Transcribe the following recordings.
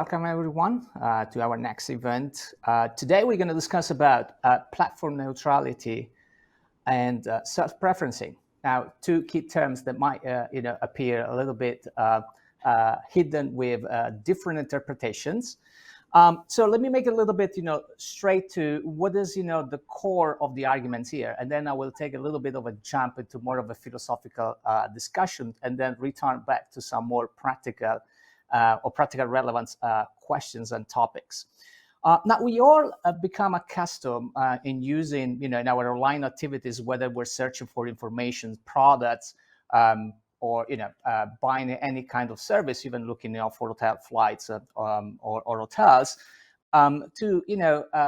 welcome everyone to our next event. Today we're going to discuss about platform neutrality and self-preferencing. Now, two key terms that might appear a little bit hidden with different interpretations. So let me make it a little bit straight to what is the core of the arguments here, and then I will take a little bit of a jump into more of a philosophical discussion, and then return back to some more practical or practical relevance questions and topics. Now, we all become accustomed in using, in our online activities, whether we're searching for information, products, or buying any kind of service, even looking for hotel flights or hotels, to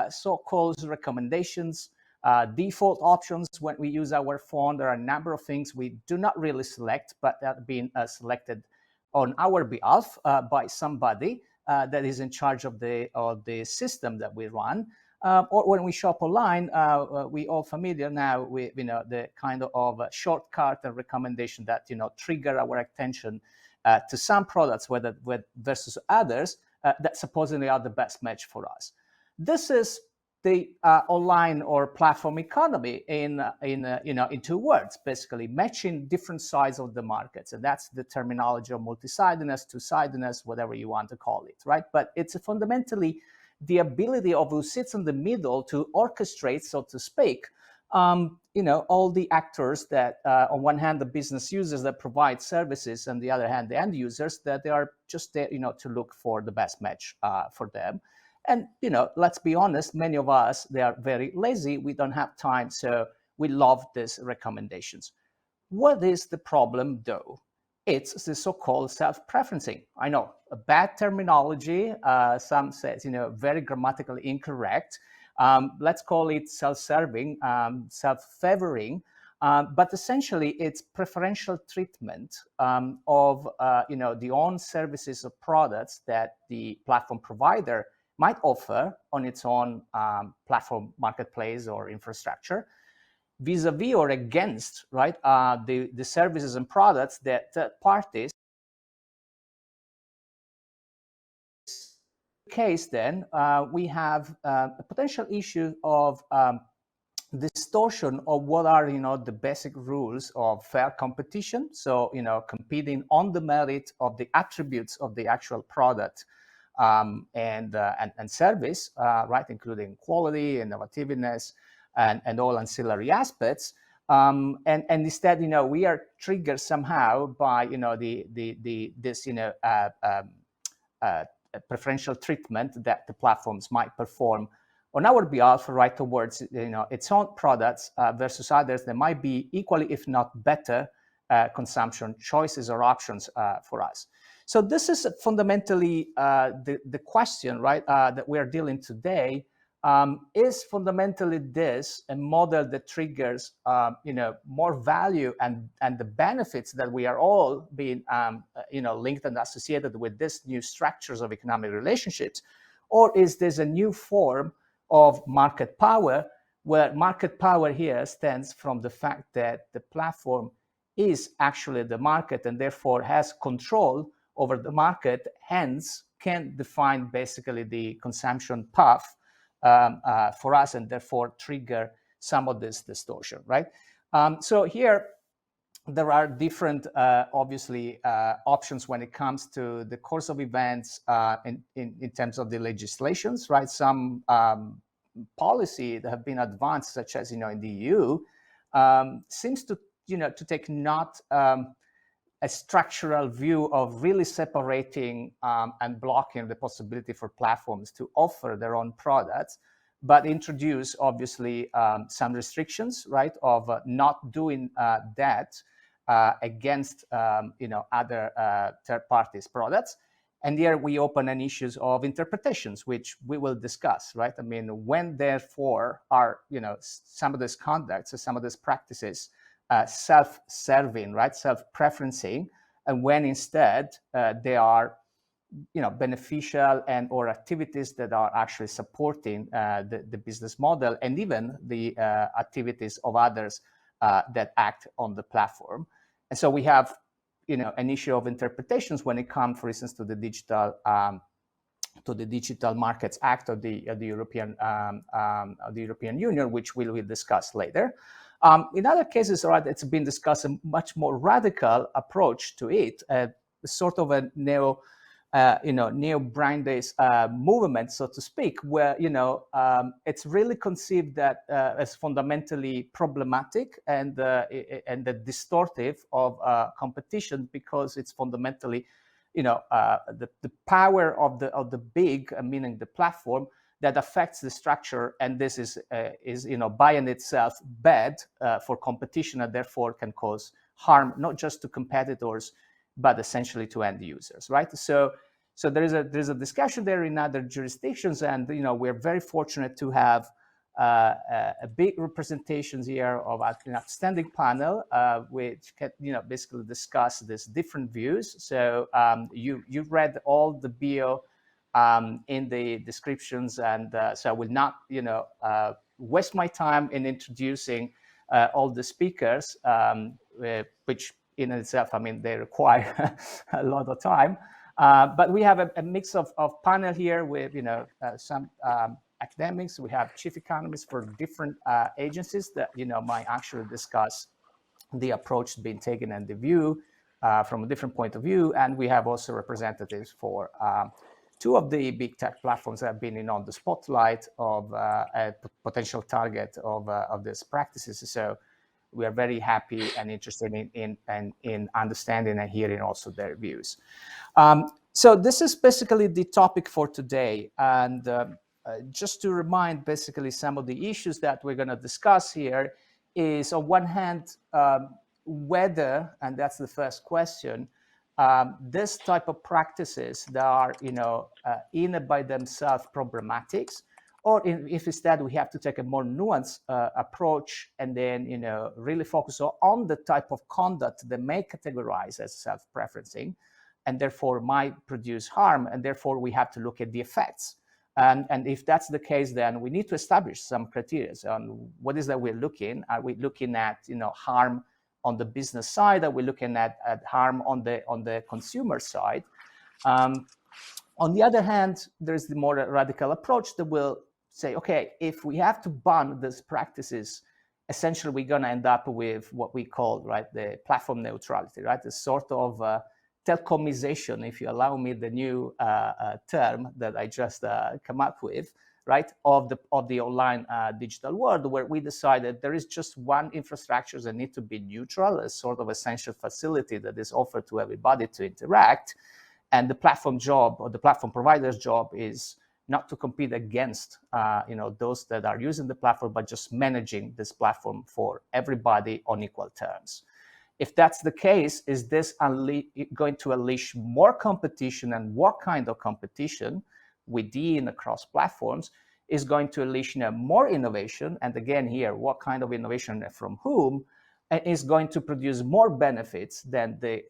so-called recommendations, default options. When we use our phone, there are a number of things we do not really select, but that are being selected on our behalf by somebody that is in charge of the system that we run. Or when we shop online, we all familiar now with the kind of shortcut and recommendation that trigger our attention to some products, whether versus others that supposedly are the best match for us. This is the online or platform economy in two words, basically matching different sides of the markets, and that's the terminology of multi-sidedness, two-sidedness, whatever you want to call it, right? But it's fundamentally the ability of who sits in the middle to orchestrate, so to speak, all the actors that, on one hand, the business users that provide services, and the other hand, the end users that they are just there, to look for the best match for them. And, let's be honest, many of us, they are very lazy. We don't have time. So we love these recommendations. What is the problem, though? It's the so-called self-preferencing. I know, a bad terminology. Some says, very grammatically incorrect. Let's call it self-serving, self-favoring. But essentially, it's preferential treatment of, the own services or products that the platform provider might offer on its own platform, marketplace, or infrastructure, vis-a-vis or against, right, the services and products that third parties. In this case, then, we have a potential issue of distortion of what are, the basic rules of fair competition. So, competing on the merit of the attributes of the actual product and service, right, including quality, innovativeness, and all ancillary aspects. And instead, we are triggered somehow by, this, preferential treatment that the platforms might perform on our behalf, right, towards, its own products versus others that might be equally, if not better, consumption choices or options for us. So this is fundamentally the question, right, that we are dealing today. Is fundamentally this a model that triggers, more value and the benefits that we are all being, linked and associated with these new structures of economic relationships, or is this a new form of market power, where market power here stands from the fact that the platform is actually the market and therefore has control over the market, hence can define basically the consumption path for us, and therefore trigger some of this distortion, right? So here there are different, obviously, options when it comes to the course of events in terms of the legislations, right? Some policy that have been advanced, such as in the EU, seems to to take not a structural view of really separating and blocking the possibility for platforms to offer their own products, but introduce, obviously, some restrictions, right, of not doing that against, other third parties' products. And here we open an issues of interpretations, which we will discuss, right? I mean, when therefore are, some of these conducts or some of these practices self-serving, right, self-preferencing, and when instead they are, beneficial and or activities that are actually supporting the business model and even the activities of others that act on the platform. And so we have, an issue of interpretations when it comes, for instance, to the digital to the Digital Markets Act of the European Union, which we will discuss later. In other cases, right, it's been discussed a much more radical approach to it, sort of a neo-Brown-based movement, so to speak, where it's really conceived that as fundamentally problematic and the distortive of competition, because it's fundamentally the power of the big, meaning the platform, that affects the structure, and this is by in itself bad for competition, and therefore can cause harm not just to competitors but essentially to end users, right? So there's a discussion there in other jurisdictions, and we're very fortunate to have a big representations here of an outstanding panel, which can basically discuss these different views. So you read all the bio in the descriptions, and so I will not waste my time in introducing all the speakers, which in itself, I mean, they require a lot of time. But we have a mix of panel here with some academics. We have chief economists for different agencies that might actually discuss the approach being taken and the view from a different point of view. And we have also representatives for two of the big tech platforms that have been on the spotlight of a potential target of these practices. So we are very happy and interested in understanding and hearing also their views. So this is basically the topic for today. And just to remind basically some of the issues that we're going to discuss here is, on one hand, whether, and that's the first question, this type of practices that are in and by themselves problematic, or if instead we have to take a more nuanced approach and then really focus on the type of conduct that may categorize as self-preferencing and therefore might produce harm, and therefore we have to look at the effects. And if that's the case, then we need to establish some criteria on what is that we're looking. Are we looking at harm on the business side? Are we looking at harm on the consumer side? On the other hand, there's the more radical approach that will say, okay, if we have to ban these practices, essentially we're going to end up with what we call, right, the platform neutrality, right? The sort of telecomization, if you allow me the new term that I just come up with, right, of the online digital world, where we decided there is just one infrastructure that needs to be neutral, a sort of essential facility that is offered to everybody to interact. And the platform job, or the platform provider's job, is not to compete against those that are using the platform, but just managing this platform for everybody on equal terms. If that's the case, is this going to unleash more competition, and what kind of competition within across platforms is going to unleash more innovation? And again here, what kind of innovation from whom? And is going to produce more benefits than the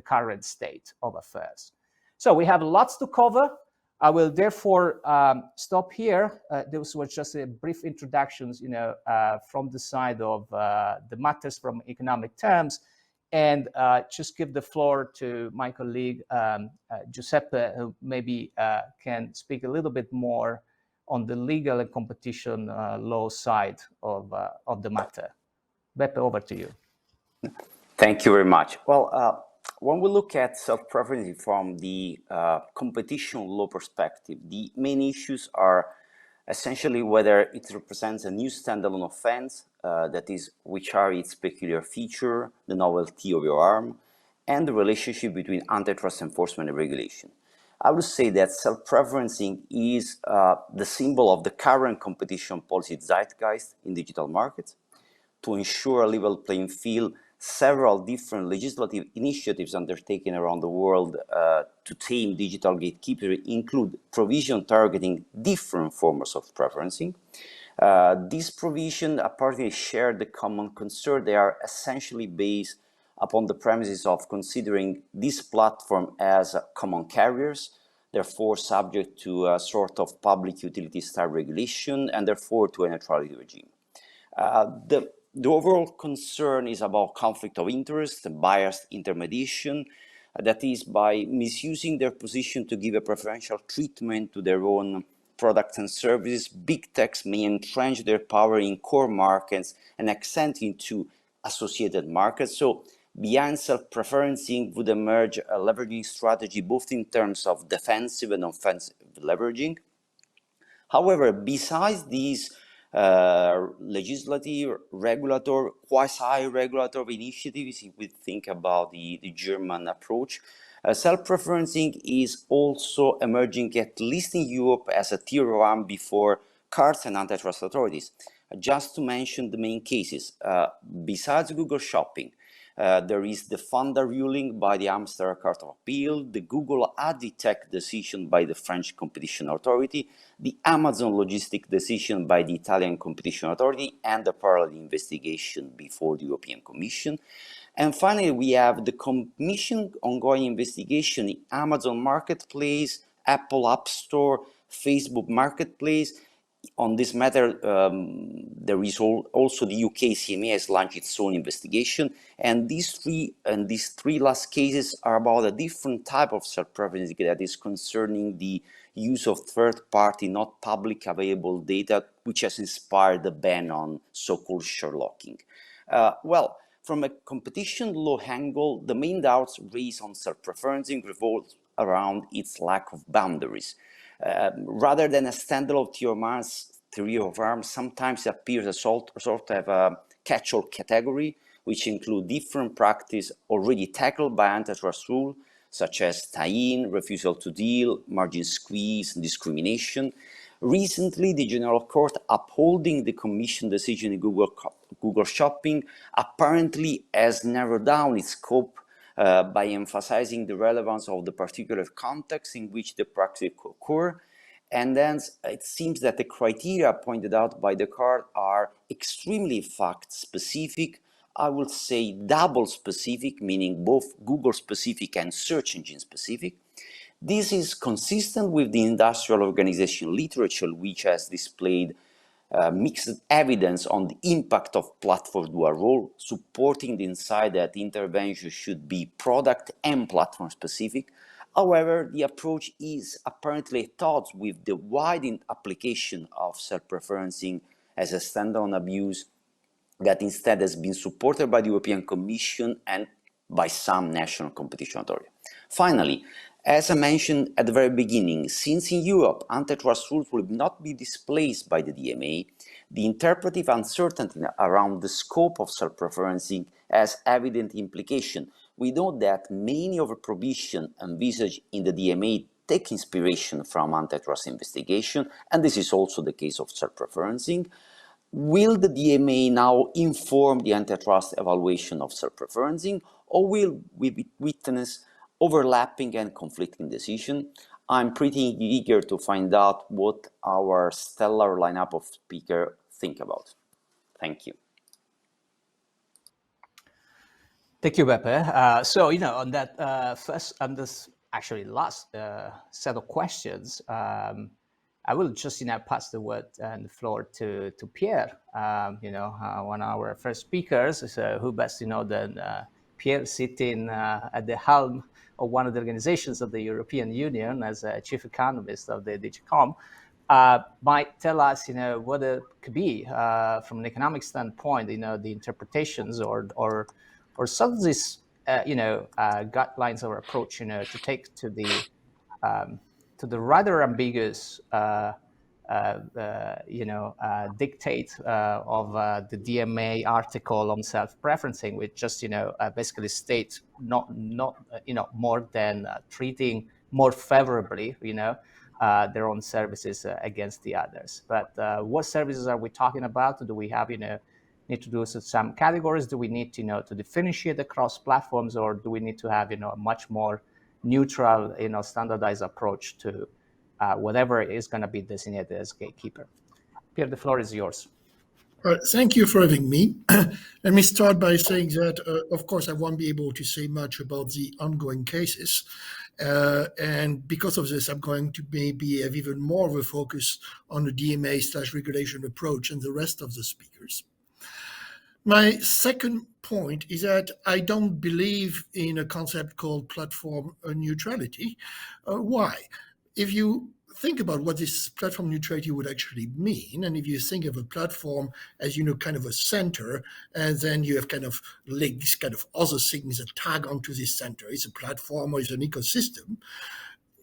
current state of affairs. So we have lots to cover. I will therefore stop here. Those were just a brief introductions, from the side of the matters from economic terms, and just give the floor to my colleague Giuseppe, who maybe can speak a little bit more on the legal and competition law side of the matter. Beppe, over to you. Thank you very much. Well, when we look at self-preferencing from the competition law perspective, the main issues are essentially whether it represents a new standalone offense, that is, which are its peculiar feature, the novelty of your arm, and the relationship between antitrust enforcement and regulation. I would say that self-preferencing is the symbol of the current competition policy zeitgeist in digital markets. To ensure a level playing field, several different legislative initiatives undertaken around the world to tame digital gatekeepers include provision targeting different forms of preferencing. These provisions apparently share the common concern. They are essentially based upon the premises of considering this platform as common carriers, therefore subject to a sort of public utility style regulation, and therefore to a neutrality regime. The overall concern is about conflict of interest, biased intermediation, That is, by misusing their position to give a preferential treatment to their own products and services, big techs may entrench their power in core markets and extend into associated markets. So behind self-preferencing would emerge a leveraging strategy both in terms of defensive and offensive leveraging. However, besides these legislative, regulatory, quasi-regulatory initiatives, if we think about the German approach, self-preferencing is also emerging, at least in Europe, as a tier one before cards and antitrust authorities. Just to mention the main cases, besides Google Shopping, there is the Fonda ruling by the Amsterdam Court of Appeal, the Google Aditech decision by the French Competition Authority, the Amazon Logistic decision by the Italian Competition Authority, and the parallel investigation before the European Commission. And finally, we have the Commission ongoing investigation in Amazon Marketplace, Apple App Store, Facebook Marketplace. On this matter, there is also the UK CMA has launched its own investigation, and these three last cases are about a different type of self-preferencing that is concerning the use of third-party, not public available data, which has inspired the ban on so-called Sherlocking. Well, from a competition law angle, the main doubts raised on self-preferencing revolve around its lack of boundaries. Rather than a standalone theory of arms, sometimes it appears a sort of a catch-all category, which include different practice already tackled by antitrust rule, such as tie-in, refusal to deal, margin squeeze, and discrimination. Recently, the General Court upholding the Commission decision in Google Shopping apparently has narrowed down its scope by emphasizing the relevance of the particular context in which the practice occur. And then it seems that the criteria pointed out by the court are extremely fact-specific, I would say double-specific, meaning both Google-specific and search engine-specific. This is consistent with the industrial organization literature, which has displayed mixed evidence on the impact of platform dual role, supporting the insight that intervention should be product and platform specific. However, the approach is apparently at odds with the widened application of self-preferencing as a standalone abuse that instead has been supported by the European Commission and by some national competition authority. Finally, as I mentioned at the very beginning, since in Europe antitrust rules will not be displaced by the DMA, the interpretive uncertainty around the scope of self-preferencing has evident implication. We know that many of the provisions envisaged in the DMA take inspiration from antitrust investigation, and this is also the case of self-preferencing. Will the DMA now inform the antitrust evaluation of self-preferencing, or will we witness overlapping and conflicting decisions? I'm pretty eager to find out what our stellar lineup of speakers think about. Thank you. Thank you, Beppe. So, on that on this actually last set of questions, I will just, pass the word and the floor to Pierre, one of our first speakers, who best, than Pierre sitting at the helm of one of the organizations of the European Union as a chief economist of the DGCOM, might tell us, what it could be from an economic standpoint, the interpretations or some of these, guidelines or approach, to take to the rather ambiguous, dictate of the DMA article on self-preferencing, which just basically states not more than treating more favorably their own services against the others. But what services are we talking about? Do we have need to do some categories? Do we need to differentiate across platforms, or do we need to have a much more neutral standardized approach to whatever is going to be designated as gatekeeper? Pierre, the floor is yours. Thank you for having me. Let me start by saying that, of course, I won't be able to say much about the ongoing cases. And because of this, I'm going to maybe have even more of a focus on the DMA/regulation approach and the rest of the speakers. My second point is that I don't believe in a concept called platform neutrality. Why? If you think about what this platform neutrality would actually mean, and if you think of a platform as, kind of a center, and then you have kind of links, kind of other things that tag onto this center, it's a platform or it's an ecosystem,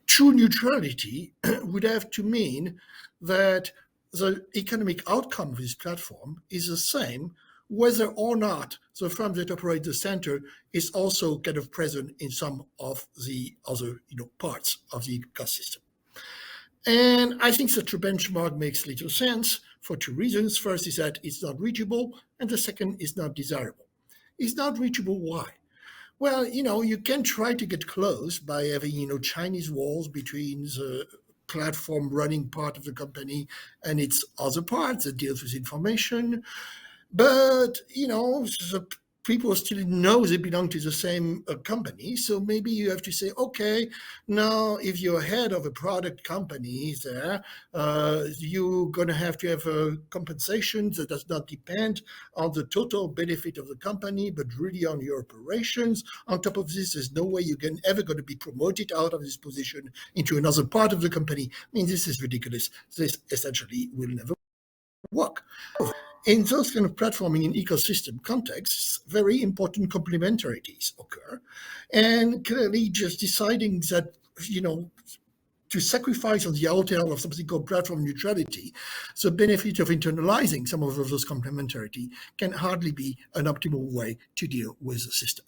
true neutrality would have to mean that the economic outcome of this platform is the same whether or not the firm that operates the center is also kind of present in some of the other parts of the ecosystem. And I think such a benchmark makes little sense for two reasons. First is that it's not reachable, and the second is not desirable. It's not reachable. Why? Well, you can try to get close by having, Chinese walls between the platform running part of the company and its other parts that deals with information. But, the people still know they belong to the same company. So maybe you have to say, okay, now if you're head of a product company there, you're going to have compensation that does not depend on the total benefit of the company, but really on your operations. On top of this, there's no way you can ever going to be promoted out of this position into another part of the company. I mean, this is ridiculous. This essentially will never work. In those kind of platforming and ecosystem contexts, very important complementarities occur. And clearly just deciding that, to sacrifice on the altar of something called platform neutrality, the benefit of internalizing some of those complementarity can hardly be an optimal way to deal with the system.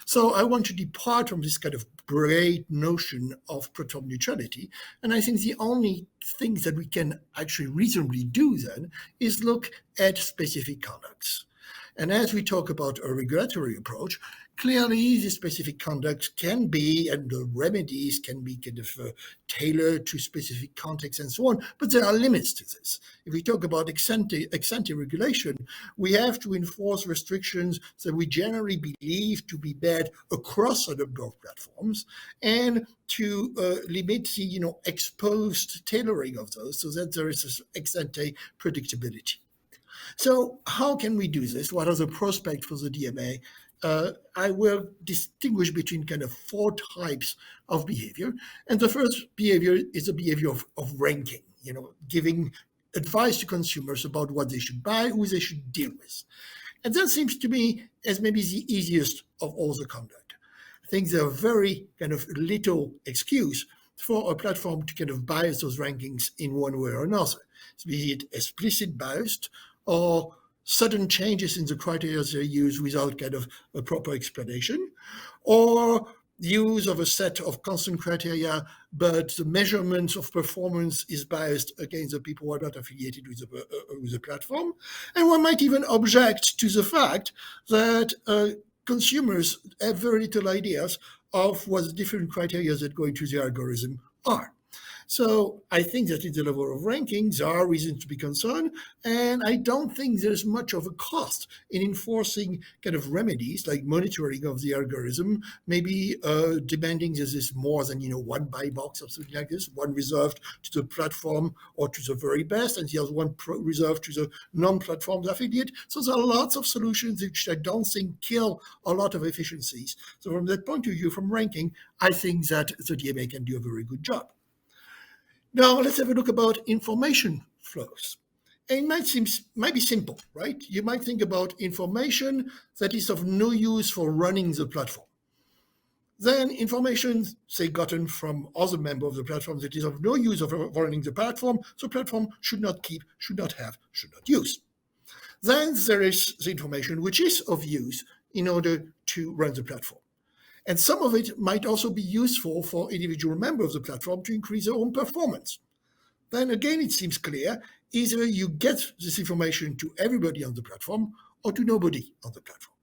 So I want to depart from this kind of great notion of platform neutrality. And I think the only thing that we can actually reasonably do then is look at specific conducts. And as we talk about a regulatory approach, clearly the specific conducts can be, and the remedies can be kind of tailored to specific contexts and so on, but there are limits to this. If we talk about ex ante regulation, we have to enforce restrictions that we generally believe to be bad across a number of platforms, and to limit the exposed tailoring of those so that there is ex ante predictability. So how can we do this? What are the prospects for the DMA? I will distinguish between kind of four types of behavior. And the first behavior is the behavior of ranking, giving advice to consumers about what they should buy, who they should deal with. And that seems to me as maybe the easiest of all the conduct. I think there are very kind of little excuse for a platform to kind of bias those rankings in one way or another, be it explicit biased or sudden changes in the criteria they use without kind of a proper explanation, or use of a set of constant criteria, but the measurement of performance is biased against the people who are not affiliated with the platform. And one might even object to the fact that consumers have very little ideas of what the different criteria that go into the algorithm are. So I think that in the level of rankings, there are reasons to be concerned, and I don't think there's much of a cost in enforcing kind of remedies like monitoring of the algorithm, maybe demanding that there's more than one buy box or something like this, one reserved to the platform or to the very best, and the other one reserved to the non-platform affiliate. So there are lots of solutions which I don't think kill a lot of efficiencies. So from that point of view, from ranking, I think that the DMA can do a very good job. Now, let's have a look about information flows. And it might be simple, right? You might think about information that is of no use for running the platform. Then information, say, gotten from other members of the platform that is of no use for running the platform should not keep, should not have, should not use. Then there is the information which is of use in order to run the platform. And some of it might also be useful for individual members of the platform to increase their own performance. Then again, it seems clear, either you get this information to everybody on the platform or to nobody on the platform.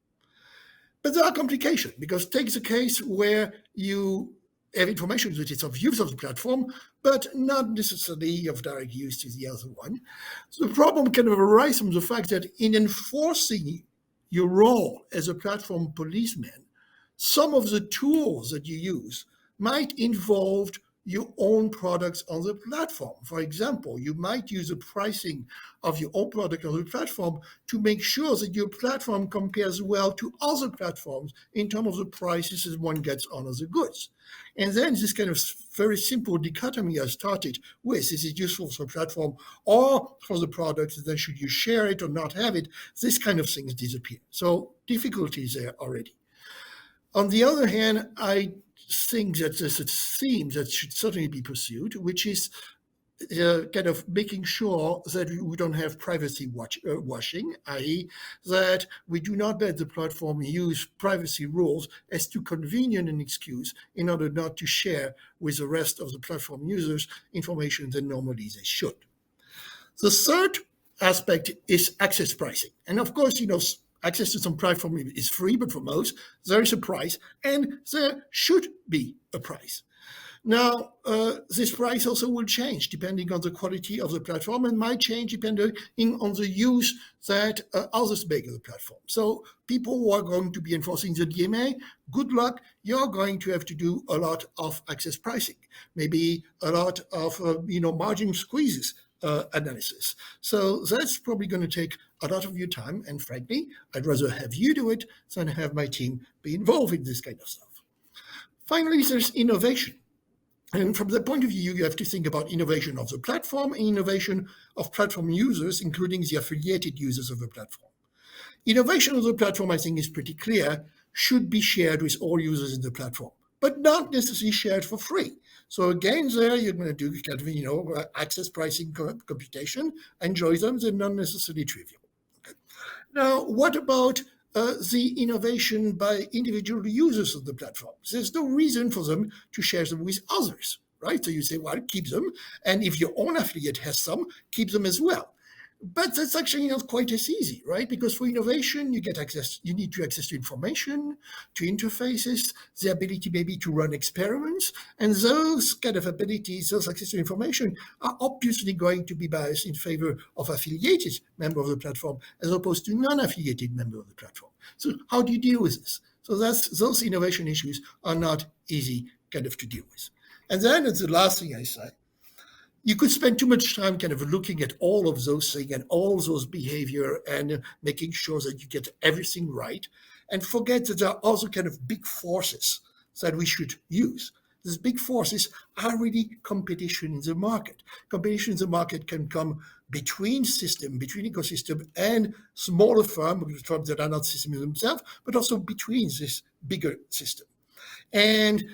But there are complications, because take the case where you have information that is of use of the platform, but not necessarily of direct use to the other one. So the problem can arise from the fact that in enforcing your role as a platform policeman, some of the tools that you use might involve your own products on the platform. For example, you might use the pricing of your own product on the platform to make sure that your platform compares well to other platforms in terms of the prices that one gets on other goods. And then this kind of very simple dichotomy I started with, is it useful for the platform or for the product, then should you share it or not have it, this kind of things disappear. So difficulties there already. On the other hand, I think that there's a theme that should certainly be pursued, which is kind of making sure that we don't have privacy washing, i.e. that we do not let the platform use privacy rules as too convenient an excuse in order not to share with the rest of the platform users information that normally they should. The third aspect is access pricing. And of course, access to some platform is free, but for most, there is a price, and there should be a price. Now, this price also will change depending on the quality of the platform, and might change depending on the use that others make of the platform. So people who are going to be enforcing the DMA, good luck, you're going to have to do a lot of access pricing, maybe a lot of margin squeezes analysis. So that's probably going to take a lot of your time, and frankly, I'd rather have you do it than have my team be involved in this kind of stuff. Finally, there's innovation. And from the point of view, you have to think about innovation of the platform and innovation of platform users, including the affiliated users of the platform. Innovation of the platform, I think, is pretty clear, should be shared with all users in the platform, but not necessarily shared for free. So again, there you're going to do kind of, access pricing computation, enjoy them, they're not necessarily trivial. Okay. Now, what about the innovation by individual users of the platform? There's no reason for them to share them with others, right? So you say, well, keep them. And if your own affiliate has some, keep them as well. But that's actually not quite as easy, right? Because for innovation, you need to access to information, to interfaces, the ability maybe to run experiments. And those kind of abilities, those access to information are obviously going to be biased in favor of affiliated member of the platform as opposed to non-affiliated member of the platform. So how do you deal with this? So those innovation issues are not easy kind of to deal with. And then it's the last thing I say. You could spend too much time kind of looking at all of those things and all those behavior and making sure that you get everything right, and forget that there are also kind of big forces that we should use. These big forces are really competition in the market. Competition in the market can come between ecosystem and smaller firms that are not systems themselves, but also between this bigger system. And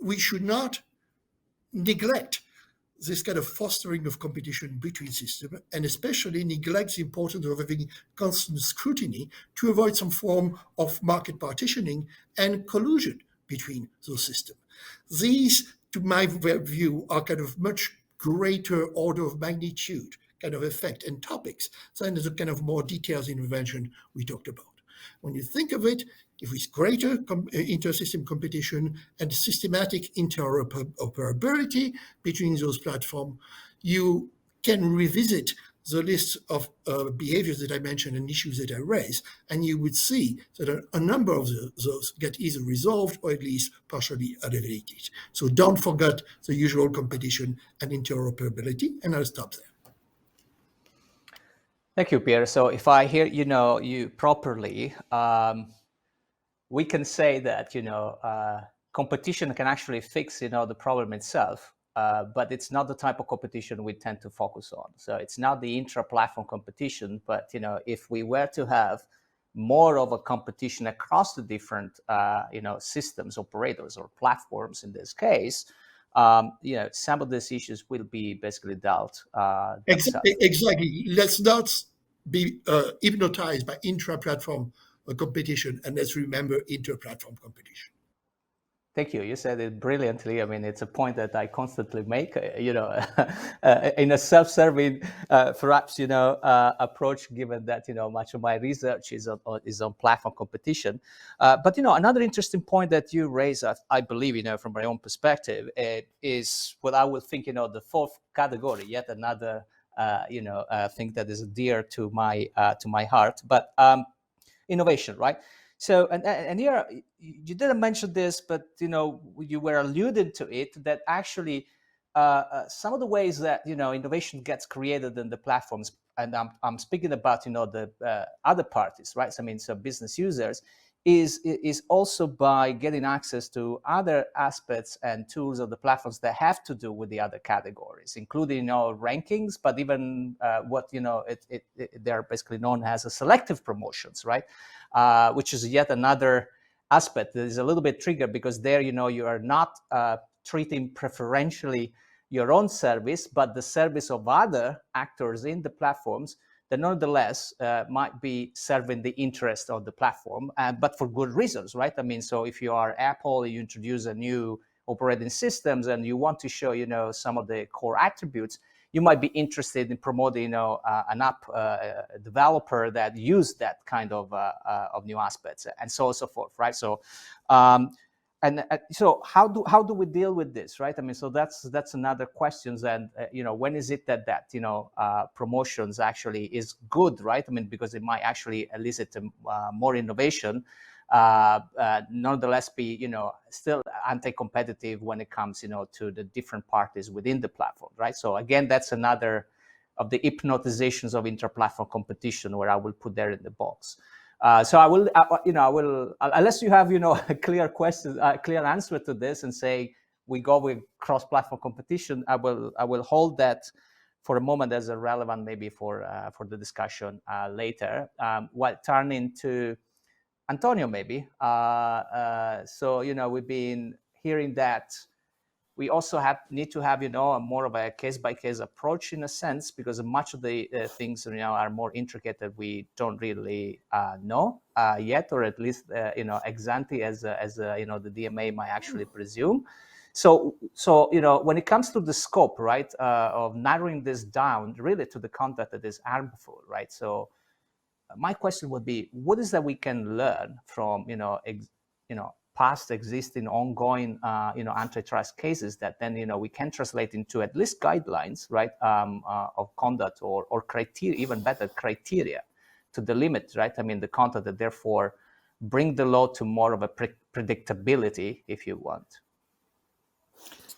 we should not neglect this kind of fostering of competition between systems, and especially neglect the importance of having constant scrutiny to avoid some form of market partitioning and collusion between those systems. These, to my view, are kind of much greater order of magnitude kind of effect and topics than the kind of more detailed intervention we talked about. When you think of it, if it's greater inter-system competition and systematic interoperability between those platforms, you can revisit the list of behaviors that I mentioned and issues that I raised, and you would see that a number of those get either resolved or at least partially alleviated. So don't forget the usual competition and interoperability, and I'll stop there. Thank you, Pierre. So if I hear you properly, we can say that competition can actually fix the problem itself, but it's not the type of competition we tend to focus on. So it's not the intra-platform competition, but if we were to have more of a competition across the different systems, operators, or platforms in this case, some of these issues will be basically dealt. Exactly. Let's not be hypnotized by intra-platform competition, and let's remember inter-platform competition. Thank you. You said it brilliantly. I mean, it's a point that I constantly make, in a self-serving, perhaps, approach, given that, much of my research is on platform competition. But, another interesting point that you raise, I believe, from my own perspective, is what I would think, the fourth category, yet another, thing that is dear to my heart, but innovation, right? So, and here you didn't mention this, but you were alluding to it, that actually some of the ways that innovation gets created in the platforms, and I'm speaking about the other parties, right? So, I mean, so business users, is also by getting access to other aspects and tools of the platforms that have to do with the other categories, including rankings, but even what they're basically known as a selective promotions, right? Which is yet another aspect that is a little bit triggered, because there you are not treating preferentially your own service, but the service of other actors in the platforms that nonetheless might be serving the interest of the platform, but for good reasons, right? I mean, so if you are Apple, you introduce a new operating systems and you want to show, some of the core attributes, you might be interested in promoting, an app developer that use that kind of new aspects, and so on and so forth, right? So, so how do we deal with this, right? I mean, so that's another question. And when is it that promotions actually is good, right? I mean, because it might actually elicit more innovation, nonetheless be still anti-competitive when it comes to the different parties within the platform, right? So again, that's another of the hypnotizations of inter-platform competition, where I will put there in the box. So I will, unless you have, a clear question, clear answer to this, and say we go with cross-platform competition, I will hold that for a moment as a relevant, maybe for the discussion later. While turning to Antonio, maybe. So we've been hearing that we also need to have a more of a case-by-case approach, in a sense, because much of the things are more intricate that we don't really know yet, or at least ex ante, as the DMA might actually presume. So when it comes to the scope, right, of narrowing this down really to the content that is harmful, right? So my question would be, what is that we can learn from past existing ongoing antitrust cases that then we can translate into at least guidelines, right, of conduct, or criteria, even better criteria to delimit, right? I mean, the conduct that therefore bring the law to more of a predictability, if you want.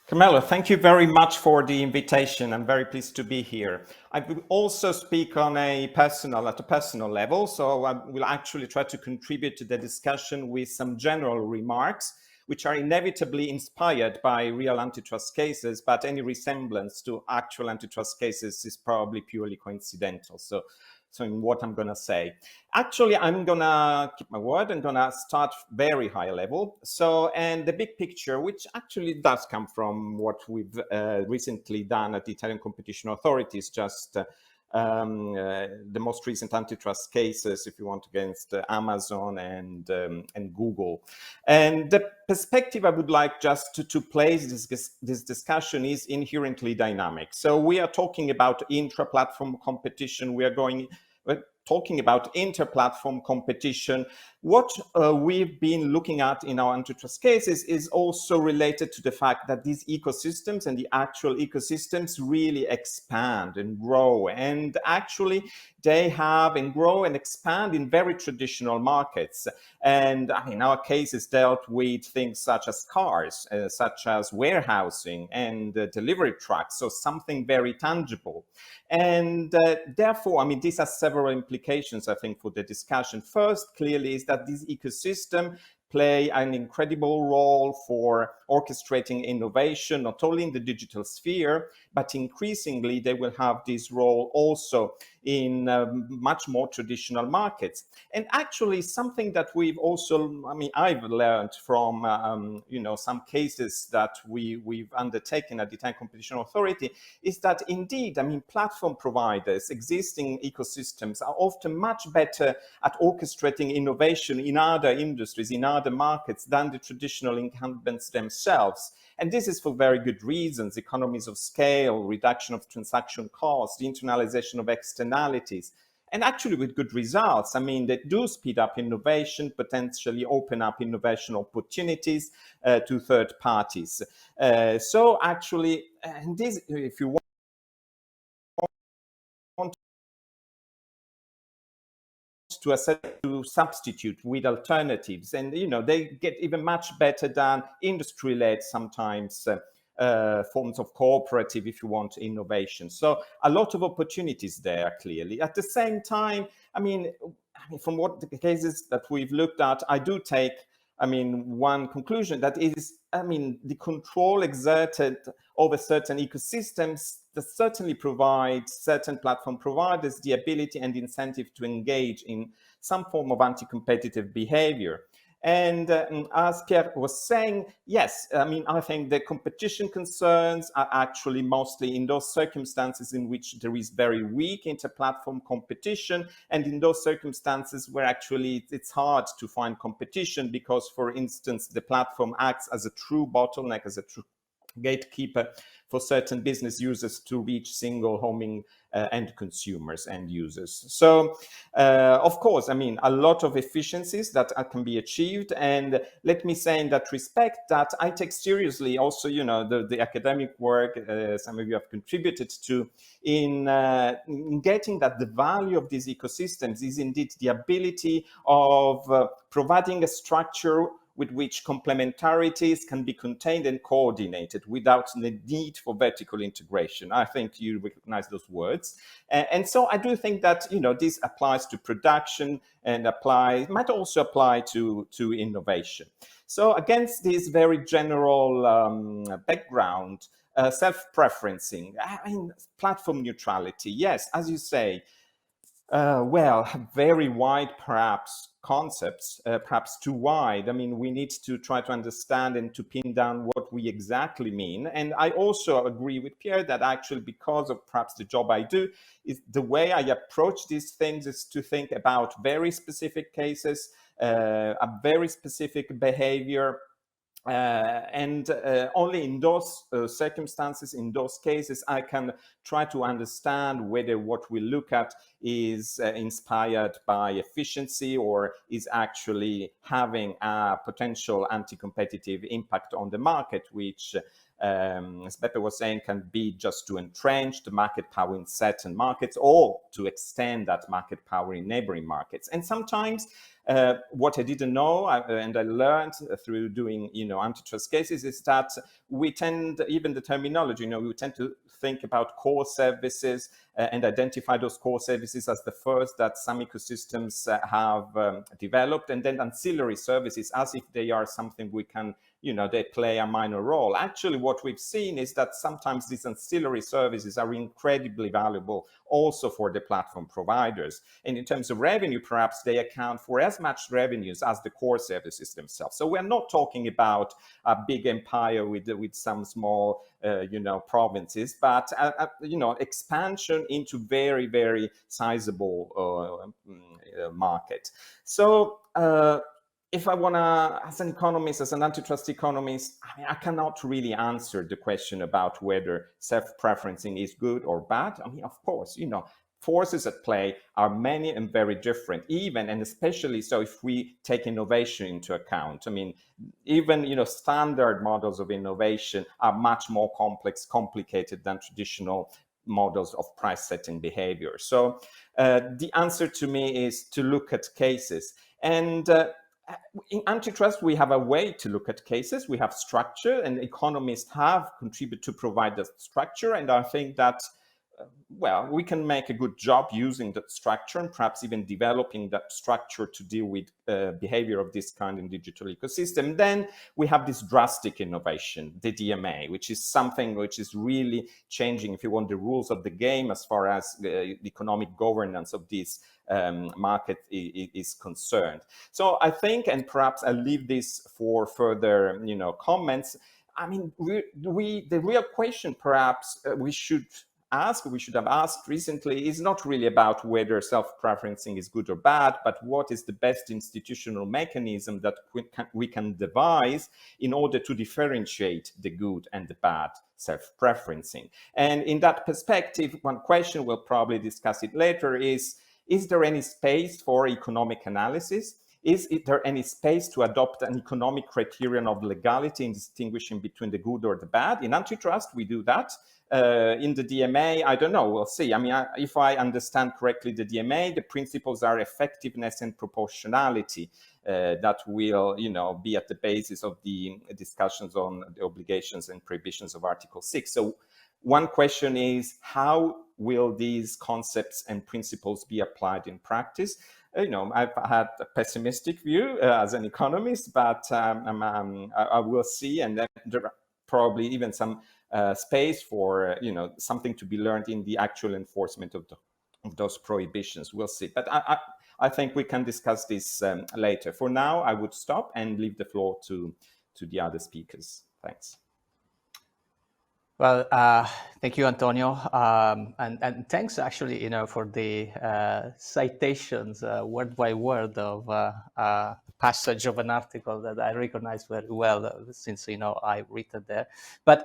Carmelo, thank you very much for the invitation. I'm very pleased to be here. I will also speak at a personal level, so I will actually try to contribute to the discussion with some general remarks, which are inevitably inspired by real antitrust cases, but any resemblance to actual antitrust cases is probably purely coincidental. So in what I'm going to say. Actually, I'm going to keep my word. I'm going to start very high level. So, and the big picture, which actually does come from what we've recently done at the Italian competition authorities, just the most recent antitrust cases, if you want, against Amazon and Google. And the perspective I would like just to place this discussion is inherently dynamic. So we are talking about intra-platform competition. We're talking about inter-platform competition. What we've been looking at in our antitrust cases is also related to the fact that these ecosystems and the actual ecosystems really expand and grow. And actually, they have and grow and expand in very traditional markets. And in our cases dealt with things such as cars, such as warehousing and delivery trucks, so something very tangible. And therefore, I mean, these are several implications, I think, for the discussion. First, clearly, is that this ecosystem play an incredible role for orchestrating innovation, not only in the digital sphere, but increasingly they will have this role also in much more traditional markets. And actually something that we've also, I mean, I've learned from, some cases that we've undertaken at the Italian Competition Authority is that indeed, I mean, platform providers, existing ecosystems are often much better at orchestrating innovation in other industries, in other markets than the traditional incumbents themselves. And this is for very good reasons: economies of scale, reduction of transaction costs, the internalization of externalities, and actually with good results. I mean, they do speed up innovation, potentially open up innovation opportunities to third parties. So actually, and this, if you want to substitute with alternatives, and they get even much better than industry-led sometimes forms of cooperative, if you want, innovation. So a lot of opportunities there, clearly. At the same time, from what the cases that we've looked at, I do take one conclusion that is, the control exerted over certain ecosystems that certainly provide certain platform providers the ability and incentive to engage in some form of anti-competitive behavior. And as Pierre was saying, yes, I think the competition concerns are actually mostly in those circumstances in which there is very weak inter-platform competition, and in those circumstances where actually it's hard to find competition because, for instance, the platform acts as a true bottleneck, as a true gatekeeper for certain business users to reach single homing end consumers, end users. So, of course, a lot of efficiencies that can be achieved. And let me say in that respect that I take seriously also, the academic work some of you have contributed to in getting that the value of these ecosystems is indeed the ability of providing a structure with which complementarities can be contained and coordinated without the need for vertical integration. I think you recognize those words. And so I do think that, this applies to production and might also apply to innovation. So against this very general background, self-preferencing, platform neutrality, yes, as you say, very wide, perhaps, concepts, perhaps too wide. We need to try to understand and to pin down what we exactly mean. And I also agree with Pierre that actually, because of perhaps the job I do, is the way I approach these things is to think about very specific cases, a very specific behavior. And only in those circumstances, in those cases, I can try to understand whether what we look at is inspired by efficiency or is actually having a potential anti-competitive impact on the market, which, as Beppe was saying, can be just to entrench the market power in certain markets or to extend that market power in neighboring markets. And sometimes what I didn't know and I learned through doing, antitrust cases is that we tend, even the terminology, we tend to think about core services and identify those core services as the first that some ecosystems have developed, and then ancillary services as if they are something we can, they play a minor role. Actually, what we've seen is that sometimes these ancillary services are incredibly valuable also for the platform providers. And in terms of revenue, perhaps they account for as much revenues as the core services themselves. So we're not talking about a big empire with some small, provinces, but, expansion into very, very sizable market. So, if I want to, as an economist, as an antitrust economist, I cannot really answer the question about whether self-preferencing is good or bad. Of course, forces at play are many and very different, even and especially so if we take innovation into account. Even, standard models of innovation are much more complex, complicated than traditional models of price setting behavior. So the answer to me is to look at cases. And in antitrust, we have a way to look at cases. We have structure, and economists have contributed to provide that structure. And I think that, we can make a good job using that structure and perhaps even developing that structure to deal with behavior of this kind in digital ecosystem. Then we have this drastic innovation, the DMA, which is something which is really changing, if you want, the rules of the game as far as the economic governance of this market is concerned. So I think, and perhaps I'll leave this for further, comments. The real question perhaps we should have asked recently is not really about whether self-preferencing is good or bad, but what is the best institutional mechanism that we can devise in order to differentiate the good and the bad self-preferencing. And in that perspective, one question, we'll probably discuss it later, is there any space for economic analysis? Is there any space to adopt an economic criterion of legality in distinguishing between the good or the bad? In antitrust, we do that. In the DMA, I don't know. We'll see. I mean, if I understand correctly, the DMA, the principles are effectiveness and proportionality. That will, be at the basis of the discussions on the obligations and prohibitions of Article 6. So one question is, how will these concepts and principles be applied in practice? I've had a pessimistic view as an economist, but I will see, and then there are probably even some space for, something to be learned in the actual enforcement of those prohibitions. We'll see. But I think we can discuss this later. For now, I would stop and leave the floor to the other speakers. Thanks. Well, thank you, Antonio, and thanks actually, for the citations word by word of passage of an article that I recognize very well since I read it there. But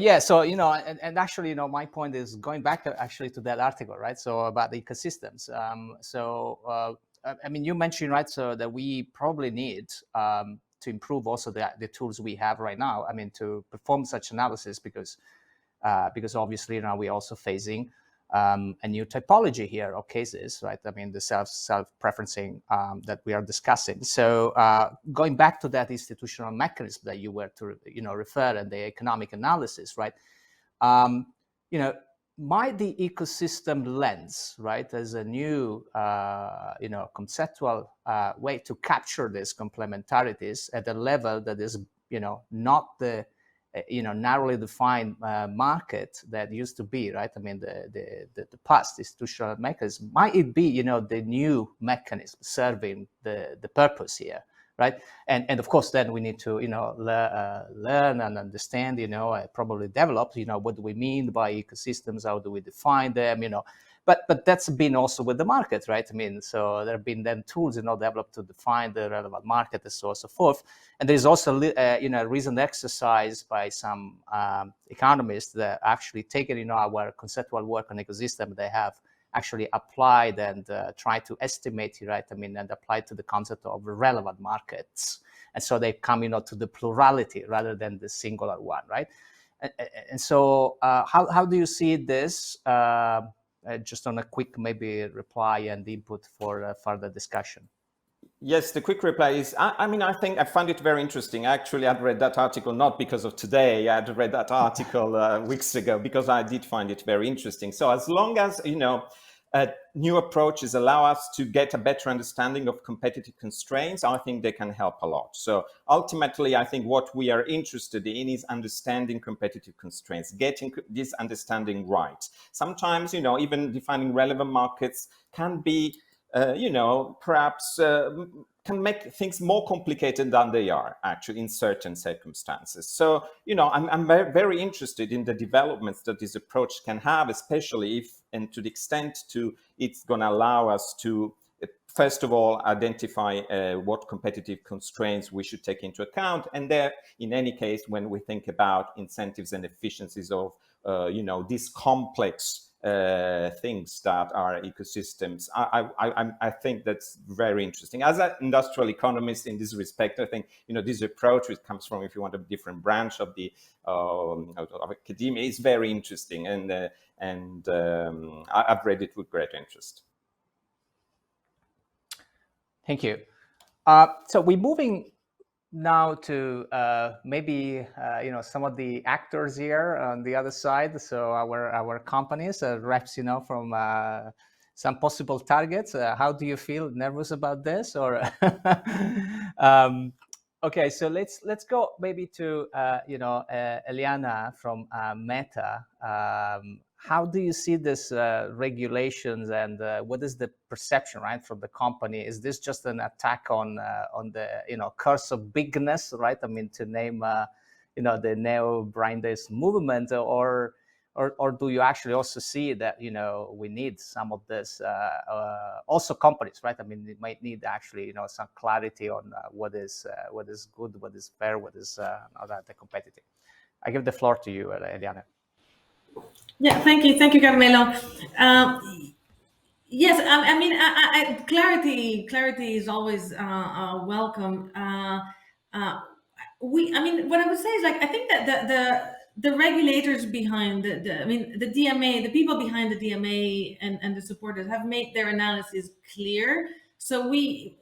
yeah, so and actually, my point is going back actually to that article, right? So about the ecosystems. I mean, you mentioned, right, so that we probably need to improve also the tools we have right now. I mean, to perform such analysis, because obviously now we're also facing a new typology here of cases, right? I mean, the self-preferencing that we are discussing. So going back to that institutional mechanism that you were to refer, and the economic analysis, right? Might the ecosystem lens, right, as a new, conceptual way to capture these complementarities at a level that is, not the, narrowly defined market that used to be, right? I mean, the past institutional mechanism, might it be, the new mechanism serving the purpose here? Right, and of course, then we need to learn and understand, probably develop, what do we mean by ecosystems? How do we define them? But that's been also with the market, right? I mean, so there have been then tools, developed to define the relevant market and so on and so forth. And there's also a recent exercise by some economists that actually taken our conceptual work on ecosystem. They have actually applied and try to estimate, right? I mean, and apply to the concept of relevant markets. And so they come, to the plurality rather than the singular one, right? And so how do you see this? Just on a quick maybe reply and input for further discussion. Yes, the quick reply is, I think I find it very interesting. Actually, I'd read that article not because of today. I'd read that article weeks ago because I did find it very interesting. So as long as, new approaches allow us to get a better understanding of competitive constraints, I think they can help a lot. So ultimately, I think what we are interested in is understanding competitive constraints, getting this understanding right. Sometimes, even defining relevant markets can be perhaps can make things more complicated than they are actually in certain circumstances. So, I'm very, very interested in the developments that this approach can have, especially if, and to the extent to it's going to allow us to, first of all, identify what competitive constraints we should take into account. And there, in any case, when we think about incentives and efficiencies of, these complex things that are ecosystems, I think that's very interesting. As an industrial economist in this respect, I think this approach, which comes from, if you want, a different branch of the of academia, is very interesting, and I've read it with great interest. Thank you. So we're moving now to maybe some of the actors here on the other side. So our companies, reps, from some possible targets. How do you feel? Nervous about this, or? Okay, so let's go maybe to Eliana from Meta. How do you see this regulations, and what is the perception, right, from the company? Is this just an attack on the curse of bigness, right? I mean, to name the neo-Brindis movement, or do you actually also see that we need some of this also companies, right? I mean, it might need actually some clarity on what is good, what is fair, what is not that competitive. I give the floor to you, Eliana. Yeah, thank you, Carmelo. Yes, I mean, clarity is always welcome. What I would say is, like, I think that the regulators behind I mean, the DMA, the people behind the DMA and the supporters have made their analysis clear. So we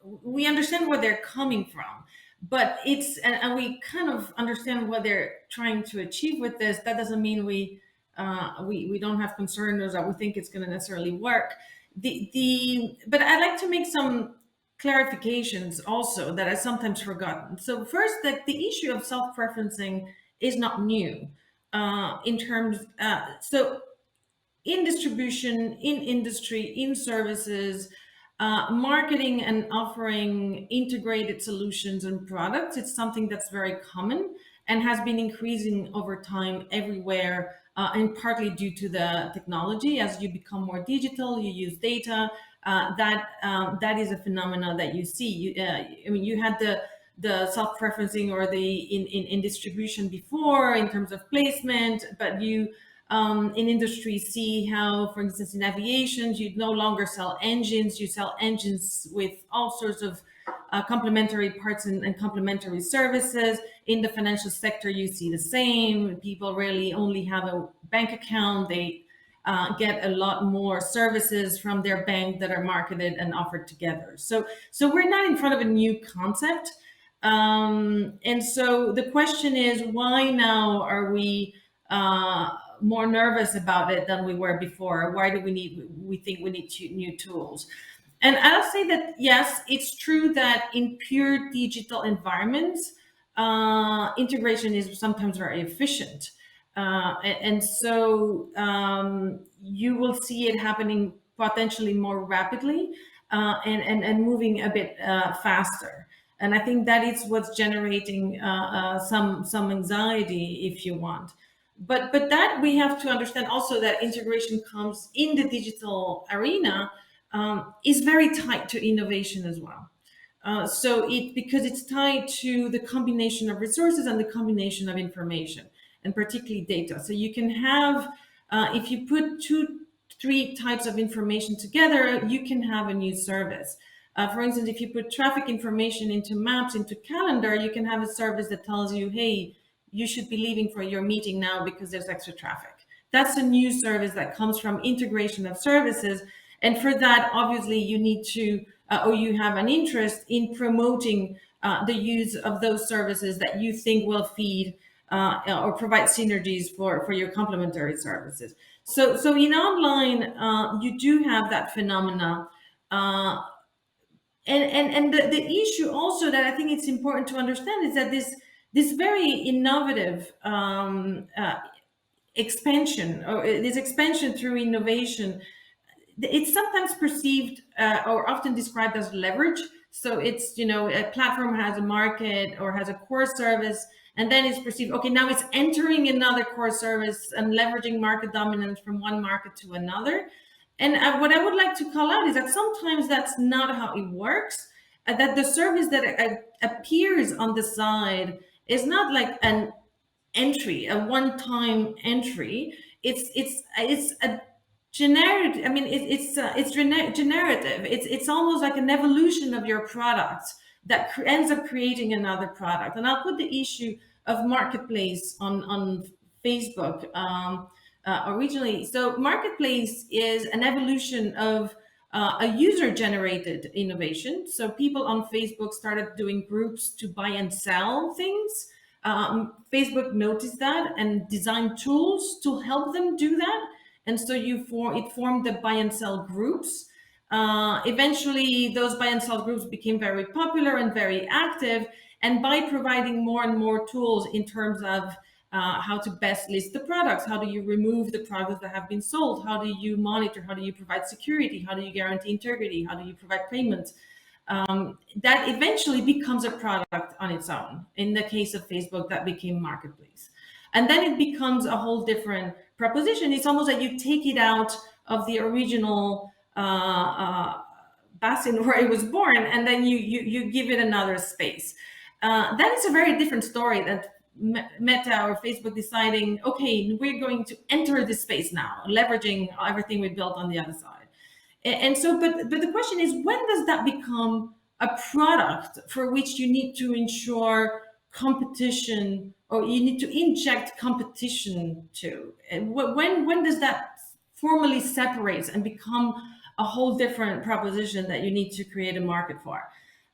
understand where they're coming from, but and we kind of understand what they're trying to achieve with this. That doesn't mean we don't have concerns or that we think it's going to necessarily work. But I'd like to make some clarifications also that I sometimes forgotten. So first, that the issue of self-preferencing is not new in terms. So in distribution, in industry, in services, marketing and offering integrated solutions and products, it's something that's very common and has been increasing over time everywhere, and partly due to the technology. As you become more digital, you use data. That is a phenomenon that you see. I mean, you had the self-preferencing or the in distribution before in terms of placement, but you in industry see how, for instance, in aviation, you no longer sell engines, you sell engines with all sorts of complementary parts and complementary services. In the financial sector, you see the same. People really only have a bank account. They get a lot more services from their bank that are marketed and offered together. So we're not in front of a new concept. And so the question is, why now are we more nervous about it than we were before? Why do we think we need new tools? And I'll say that, yes, it's true that in pure digital environments, integration is sometimes very efficient. And so you will see it happening potentially more rapidly and moving a bit faster. And I think that is what's generating some anxiety, if you want. But that we have to understand also that integration comes in the digital arena is very tied to innovation as well. So because it's tied to the combination of resources and the combination of information, and particularly data. So you can have, if you put three types of information together, you can have a new service. For instance, if you put traffic information into maps, into calendar, you can have a service that tells you, hey, you should be leaving for your meeting now because there's extra traffic. That's a new service that comes from integration of services. And for that, obviously, you need to, or you have an interest in promoting the use of those services that you think will feed or provide synergies for your complementary services. So in online, you do have that phenomena. And the issue also that I think it's important to understand is that this very innovative expansion, or this expansion through innovation, it's sometimes perceived or often described as leverage. So it's, a platform has a market or has a core service, and then it's perceived, okay, now it's entering another core service and leveraging market dominance from one market to another. And what I would like to call out is that sometimes that's not how it works. That the service that appears on the side is not like an entry, a one-time entry. It's a generative. I mean, it's generative. It's almost like an evolution of your product that ends up creating another product. And I'll put the issue of marketplace on Facebook. Originally. So marketplace is an evolution of a user-generated innovation. So people on Facebook started doing groups to buy and sell things. Facebook noticed that and designed tools to help them do that. And so it formed the buy and sell groups. Eventually, those buy and sell groups became very popular and very active. And by providing more and more tools in terms of how to best list the products, how do you remove the products that have been sold, how do you monitor, how do you provide security, how do you guarantee integrity, how do you provide payments, that eventually becomes a product on its own. In the case of Facebook, that became marketplace. And then it becomes a whole different proposition. It's almost like you take it out of the original basin where it was born, and then you give it another space. That is a very different story than Meta or Facebook deciding, okay, we're going to enter this space now, leveraging everything we built on the other side. And so, but the question is, when does that become a product for which you need to ensure competition or you need to inject competition to? And when does that formally separate and become a whole different proposition that you need to create a market for?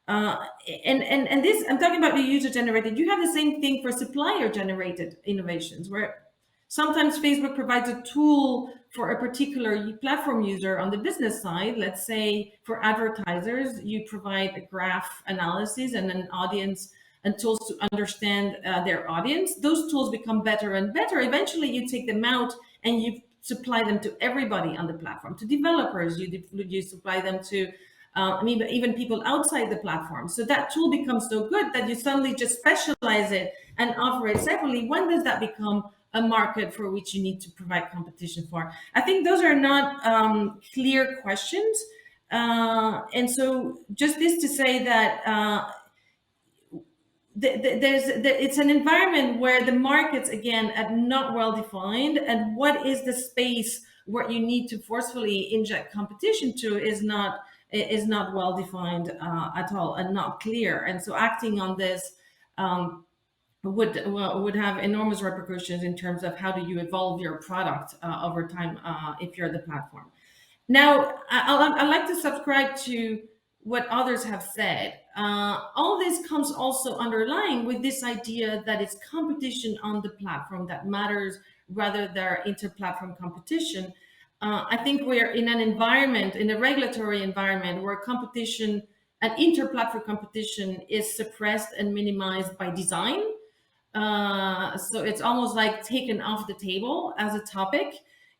And this, I'm talking about the user generated. You have the same thing for supplier generated innovations, where sometimes Facebook provides a tool for a particular platform user on the business side. Let's say for advertisers, you provide a graph analysis and an audience and tools to understand their audience. Those tools become better and better. Eventually, you take them out and you supply them to everybody on the platform, to developers. You supply them to even people outside the platform. So that tool becomes so good that you suddenly just specialize it and offer it separately. When does that become a market for which you need to provide competition for? I think those are not clear questions. And so just this to say that it's an environment where the markets, again, are not well defined, and what is the space where you need to forcefully inject competition to is not well defined at all, and not clear. And so acting on this would have enormous repercussions in terms of how do you evolve your product over time if you're the platform. Now, I like to subscribe to what others have said. All this comes also underlying with this idea that it's competition on the platform that matters rather than inter-platform competition. I think we're in an environment, in a regulatory environment, where competition and inter-platform competition is suppressed and minimized by design. So it's almost like taken off the table as a topic.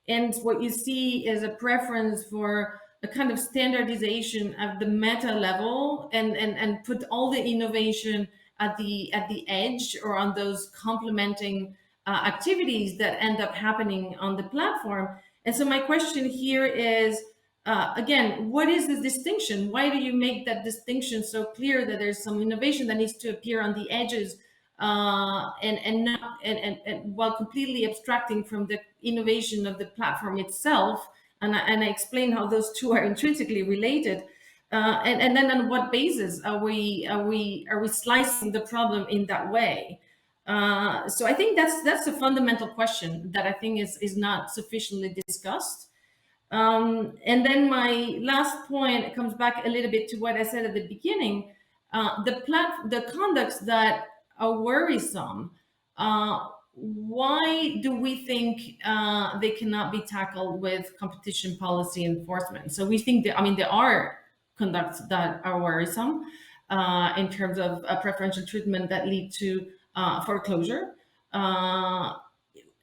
And what you see is a preference for a kind of standardization at the meta level, and put all the innovation at the edge or on those complementing activities that end up happening on the platform. And so my question here is, again, what is the distinction? Why do you make that distinction so clear that there's some innovation that needs to appear on the edges, and while completely abstracting from the innovation of the platform itself? And I explain how those two are intrinsically related. And then on what basis are we slicing the problem in that way? So I think that's a fundamental question that I think is not sufficiently discussed. And then my last point comes back a little bit to what I said at the beginning. The conducts that are worrisome, why do we think they cannot be tackled with competition policy enforcement? So we think that, I mean, there are conducts that are worrisome in terms of preferential treatment that lead to foreclosure, and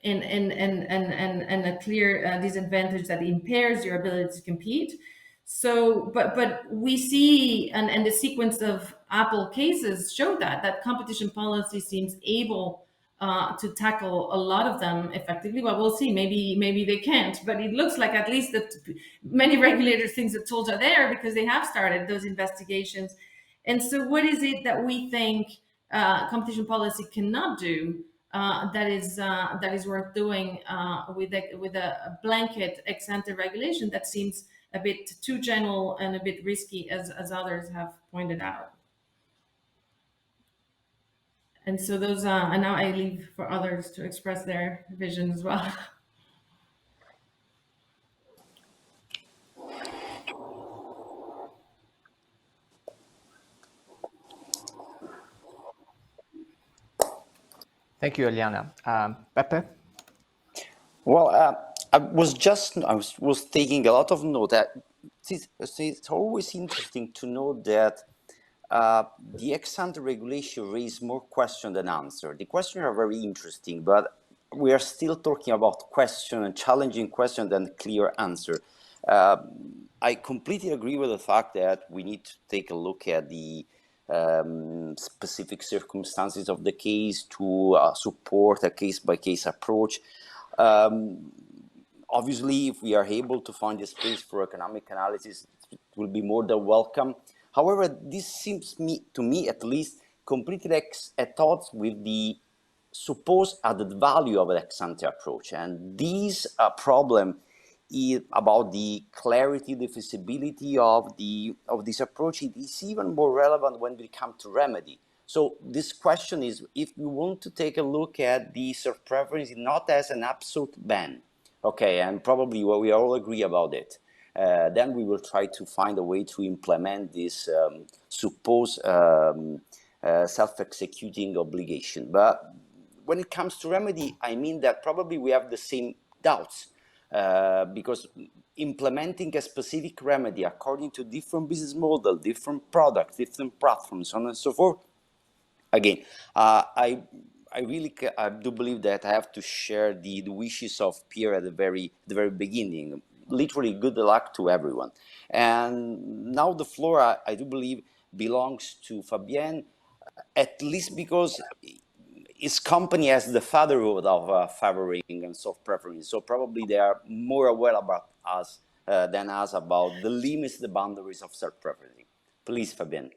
a clear disadvantage that impairs your ability to compete. So, but we see, and the sequence of Apple cases show that competition policy seems able to tackle a lot of them effectively. Well, we'll see. Maybe they can't. But it looks like at least that many regulators think the tools are there because they have started those investigations. And so, what is it that we think competition policy cannot do that is worth doing with a blanket ex ante regulation that seems a bit too general and a bit risky, as others have pointed out? And so those, and now I leave for others to express their vision as well. Thank you, Eliana. Pepe? Well, I was taking a lot of note. It's always interesting to know that the ex-ante regulation raised more question than answer. The questions are very interesting, but we are still talking about question and challenging question than clear answer. I completely agree with the fact that we need to take a look at the specific circumstances of the case to support a case-by-case approach. Obviously, if we are able to find a space for economic analysis, it will be more than welcome. However, this seems to me at least completely at odds with the supposed added value of an ex-ante approach. And this problem is about the clarity, the feasibility of this approach. It is even more relevant when we come to remedy. So this question is, if we want to take a look at the self-preference not as an absolute ban, okay, and probably we all agree about it, then we will try to find a way to implement this supposed self-executing obligation. But when it comes to remedy, I mean that probably we have the same doubts, because implementing a specific remedy according to different business model, different products, different platforms, so on and so forth. Again, I really I do believe that I have to share the wishes of Pierre at the very beginning. Literally, good luck to everyone. And now the floor, I do believe, belongs to Fabienne, at least because his company has the fatherhood of favoring and self-preference. So probably they are more aware about us than us about the limits, the boundaries of self-preference. Please, Fabienne.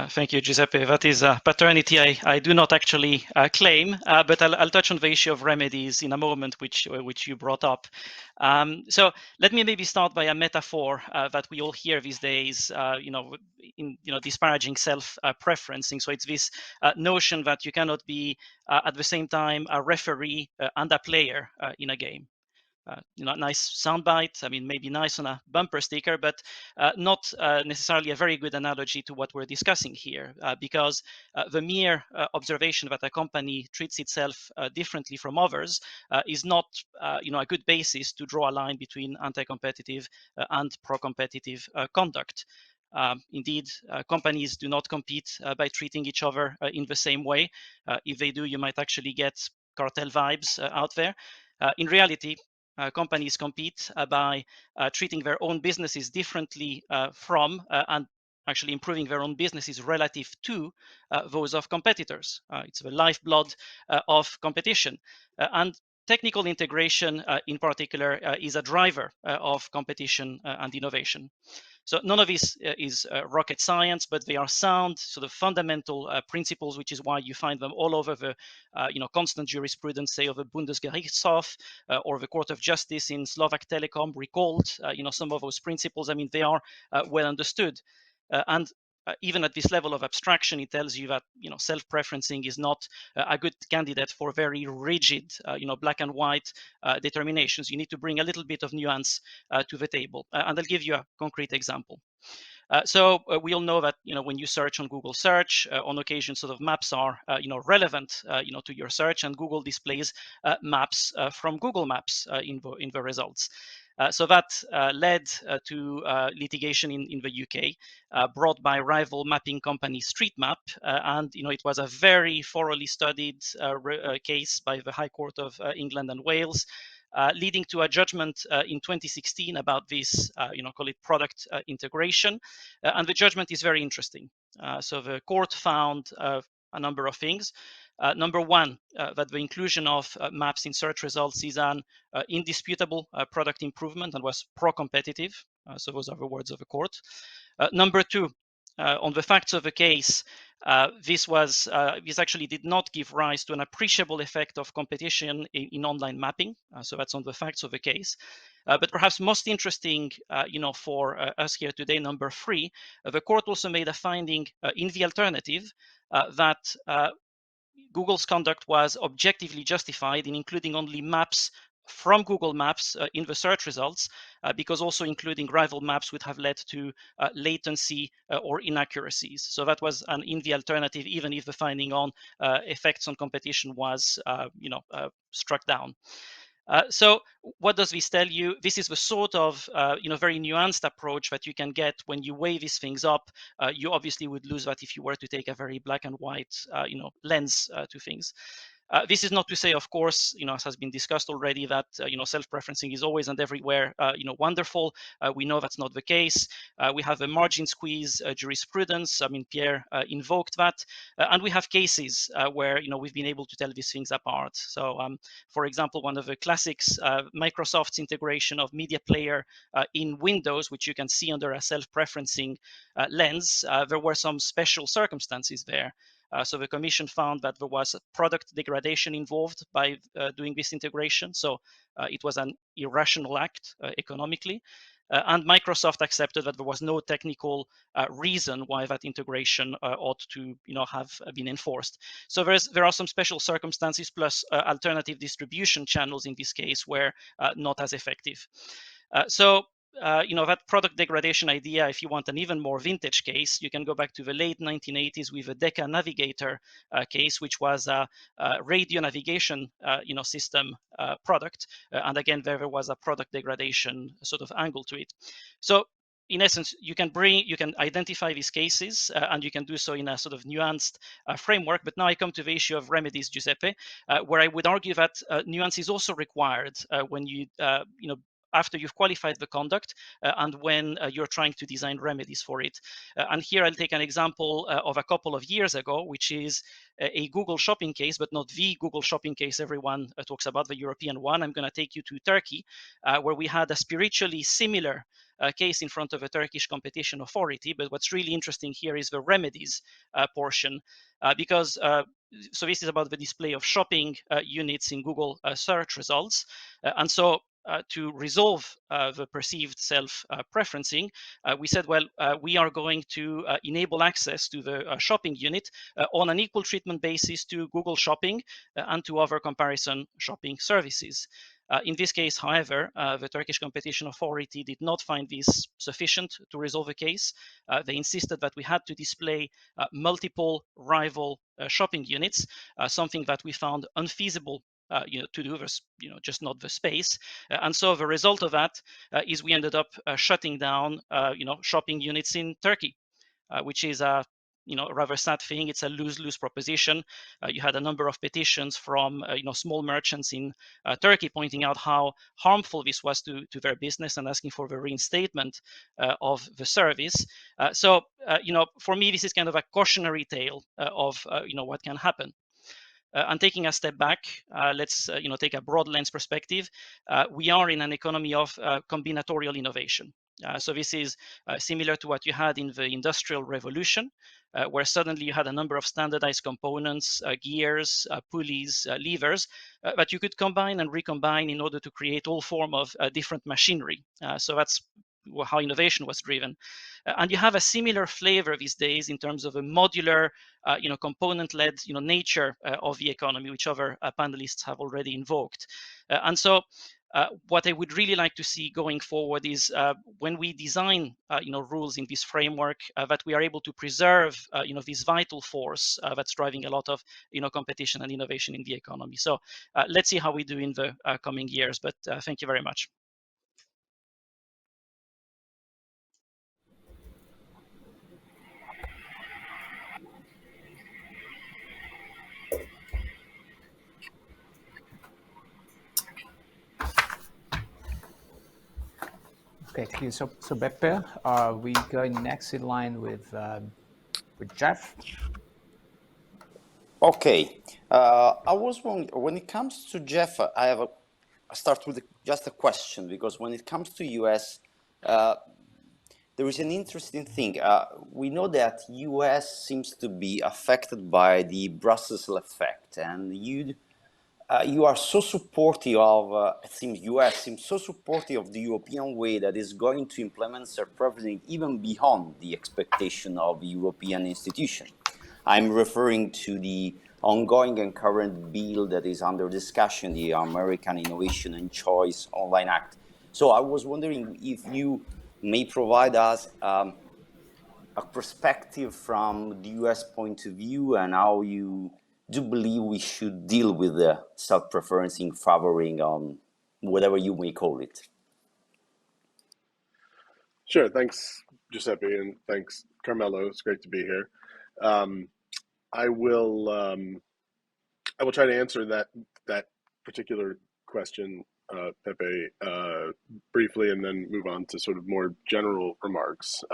Thank you, Giuseppe. That is a paternity I do not actually claim, but I'll touch on the issue of remedies in a moment, which you brought up. So let me maybe start by a metaphor that we all hear these days, disparaging self-preferencing. So it's this notion that you cannot be at the same time a referee and a player in a game. Nice soundbite. I mean, maybe nice on a bumper sticker, but not necessarily a very good analogy to what we're discussing here, because the mere observation that a company treats itself differently from others is not, a good basis to draw a line between anti-competitive and pro-competitive conduct. Indeed, companies do not compete by treating each other in the same way. If they do, you might actually get cartel vibes out there. In reality, companies compete by treating their own businesses differently from and actually improving their own businesses relative to those of competitors. It's the lifeblood of competition. And technical integration in particular is a driver of competition and innovation. So none of this is rocket science, but they are sound, sort of fundamental principles, which is why you find them all over the, constant jurisprudence, say, of the Bundesgerichtshof or the Court of Justice in Slovak Telecom recalled, some of those principles. I mean, they are well understood. And even at this level of abstraction, it tells you that self-preferencing is not a good candidate for very rigid, black and white determinations. You need to bring a little bit of nuance to the table, and I'll give you a concrete example. So we all know that when you search on Google search, on occasion sort of maps are relevant to your search, and Google displays maps from Google Maps in the results. So that led to litigation in the UK, brought by rival mapping company StreetMap, and it was a very thoroughly studied case by the High Court of England and Wales, leading to a judgment in 2016 about this, call it product integration, and the judgment is very interesting. So the court found a number of things. Number one, that the inclusion of maps in search results is an indisputable product improvement and was pro-competitive. So those are the words of the court. Number two, on the facts of the case, this actually did not give rise to an appreciable effect of competition in online mapping. So that's on the facts of the case. But perhaps most interesting, for us here today, number three, the court also made a finding in the alternative that Google's conduct was objectively justified in including only maps from Google Maps in the search results, because also including rival maps would have led to latency or inaccuracies. So that was in the alternative, even if the finding on effects on competition was, struck down. So what does this tell you? This is the sort of very nuanced approach that you can get when you weigh these things up. You obviously would lose that if you were to take a very black and white lens to things. This is not to say, of course, as has been discussed already, that self-preferencing is always and everywhere wonderful. We know that's not the case. We have a margin squeeze jurisprudence. I mean, Pierre invoked that, and we have cases where we've been able to tell these things apart. So, for example, one of the classics, Microsoft's integration of media player in Windows, which you can see under a self-preferencing lens. There were some special circumstances there. So the commission found that there was product degradation involved by doing this integration. So it was an irrational act economically. and Microsoft accepted that there was no technical reason why that integration ought to have been enforced. So there are some special circumstances plus alternative distribution channels in this case were not as effective. That product degradation idea, if you want an even more vintage case, you can go back to the late 1980s with a Decca Navigator case, which was a radio navigation system product. And again, there was a product degradation sort of angle to it. So in essence, you can identify these cases and you can do so in a sort of nuanced framework. But now I come to the issue of remedies, Giuseppe, where I would argue that nuance is also required when you after you've qualified the conduct and when you're trying to design remedies for it. And here I'll take an example of a couple of years ago, which is a Google shopping case, but not the Google shopping case everyone talks about, the European one. I'm going to take you to Turkey, where we had a spiritually similar case in front of a Turkish competition authority. But what's really interesting here is the remedies portion, because so this is about the display of shopping units in Google search results. And so to resolve the perceived self-preferencing, we said, well, we are going to enable access to the shopping unit on an equal treatment basis to Google Shopping and to other comparison shopping services. In this case, however, the Turkish Competition Authority did not find this sufficient to resolve the case. They insisted that we had to display multiple rival shopping units, something that we found unfeasible to do. There's just not the space, and so the result of that is we ended up shutting down shopping units in Turkey, which is a rather sad thing. It's a lose-lose proposition. You had a number of petitions from small merchants in Turkey pointing out how harmful this was to their business and asking for the reinstatement of the service. So for me, this is kind of a cautionary tale of what can happen. And taking a step back, let's take a broad lens perspective. We are in an economy of combinatorial innovation. So this is similar to what you had in the Industrial Revolution, where suddenly you had a number of standardized components, gears, pulleys, levers, that you could combine and recombine in order to create all form of different machinery. So that's how innovation was driven. And you have a similar flavor these days in terms of a modular, component-led, nature of the economy, which other panelists have already invoked. And so what I would really like to see going forward is when we design, rules in this framework, that we are able to preserve, this vital force that's driving a lot of, competition and innovation in the economy. So let's see how we do in the coming years. But thank you very much. Okay, thank you. So Beppe, we go next in line with Jeff. Okay, I was wondering, when it comes to Jeff, I start with just a question, because when it comes to US, there is an interesting thing. We know that US seems to be affected by the Brussels effect, and you are so supportive of, it seems US seems so supportive of the European way that is going to implement self-preferencing even beyond the expectation of European institutions. I'm referring to the ongoing and current bill that is under discussion, the American Innovation and Choice Online Act. So I was wondering if you may provide us a perspective from the US point of view, and how you do believe we should deal with the self-preferencing, favoring, whatever you may call it. Sure. Thanks, Giuseppe, and thanks, Carmelo. It's great to be here. I will try to answer that particular question, Pepe, briefly, and then move on to sort of more general remarks.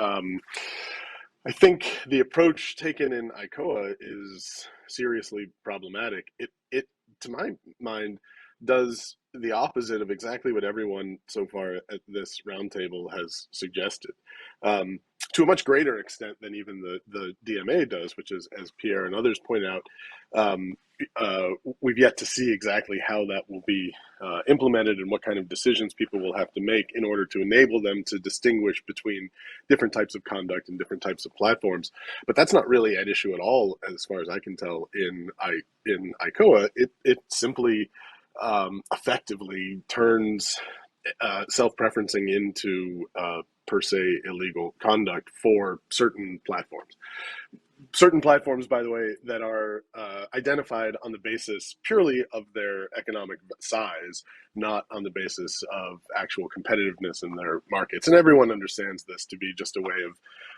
I think the approach taken in ICOA is seriously problematic. It, to my mind, does the opposite of exactly what everyone so far at this roundtable has suggested. to a much greater extent than even the DMA does, which is, as Pierre and others point out, we've yet to see exactly how that will be implemented and what kind of decisions people will have to make in order to enable them to distinguish between different types of conduct and different types of platforms. But that's not really at issue at all, as far as I can tell, in ICOA. It simply effectively turns self-preferencing into per se illegal conduct for certain platforms. Certain platforms, by the way, that are identified on the basis purely of their economic size, not on the basis of actual competitiveness in their markets. And everyone understands this to be just a way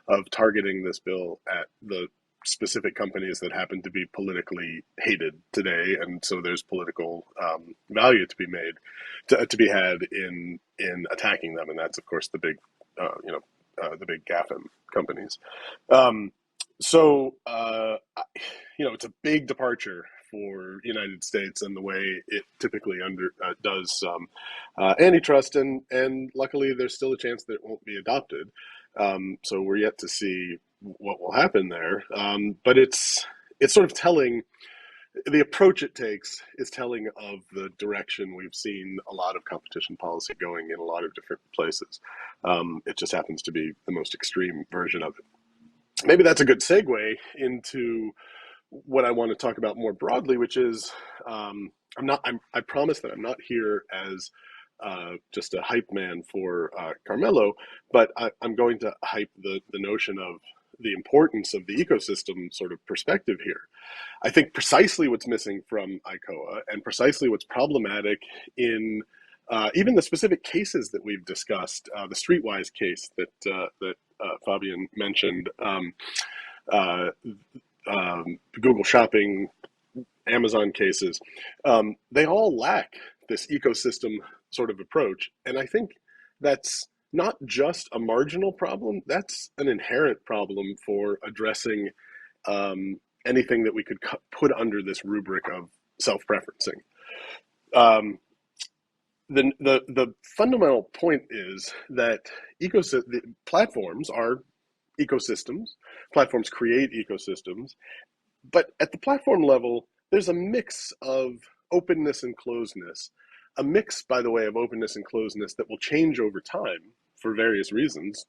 of targeting this bill at the specific companies that happen to be politically hated today, and so there's political value to be made, to be had in attacking them, and that's of course the big, the big GAFAM companies. It's a big departure for the United States and the way it typically does antitrust, and luckily there's still a chance that it won't be adopted. So we're yet to see what will happen there. But it's sort of telling, the approach it takes is telling of the direction we've seen a lot of competition policy going in a lot of different places. It just happens to be the most extreme version of it. Maybe that's a good segue into what I want to talk about more broadly, which is I promise that I'm not here as just a hype man for Carmelo, but I'm going to hype the notion of the importance of the ecosystem sort of perspective here. I think precisely what's missing from ICOA, and precisely what's problematic in even the specific cases that we've discussed, the Streetwise case that Fabian mentioned, Google Shopping, Amazon cases, they all lack this ecosystem sort of approach. And I think that's not just a marginal problem, that's an inherent problem for addressing anything that we could put under this rubric of self-preferencing. The fundamental point is that platforms are ecosystems. Platforms create ecosystems, but at the platform level, there's a mix of openness and closedness. A mix, by the way, of openness and closedness that will change over time for various reasons,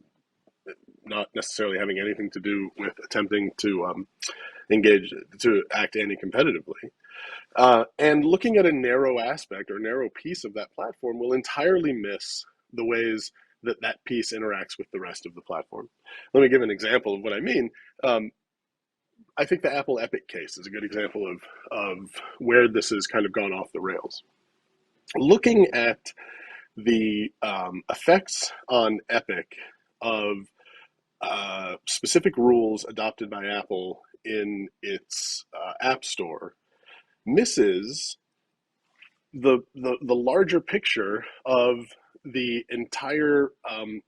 not necessarily having anything to do with attempting to act anti-competitively. And looking at a narrow aspect or narrow piece of that platform will entirely miss the ways that that piece interacts with the rest of the platform. Let me give an example of what I mean. I think the Apple Epic case is a good example of where this has kind of gone off the rails. Looking at the effects on Epic of specific rules adopted by Apple in its App Store misses the larger picture of the entire.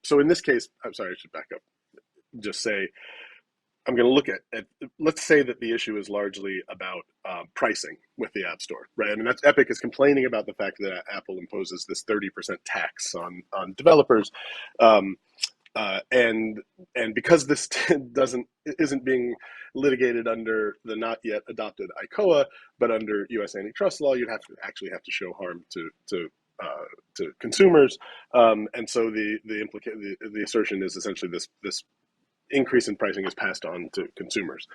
So in this case, I'm sorry, I should back up. Just say, I'm going to look at let's say that the issue is largely about pricing with the App Store, right? I mean, that's Epic is complaining about the fact that Apple imposes this 30% tax on developers, and because this isn't being litigated under the not yet adopted ICOA, but under U.S. antitrust law, you'd actually have to show harm to consumers, and so the assertion is essentially this increase in pricing is passed on to consumers.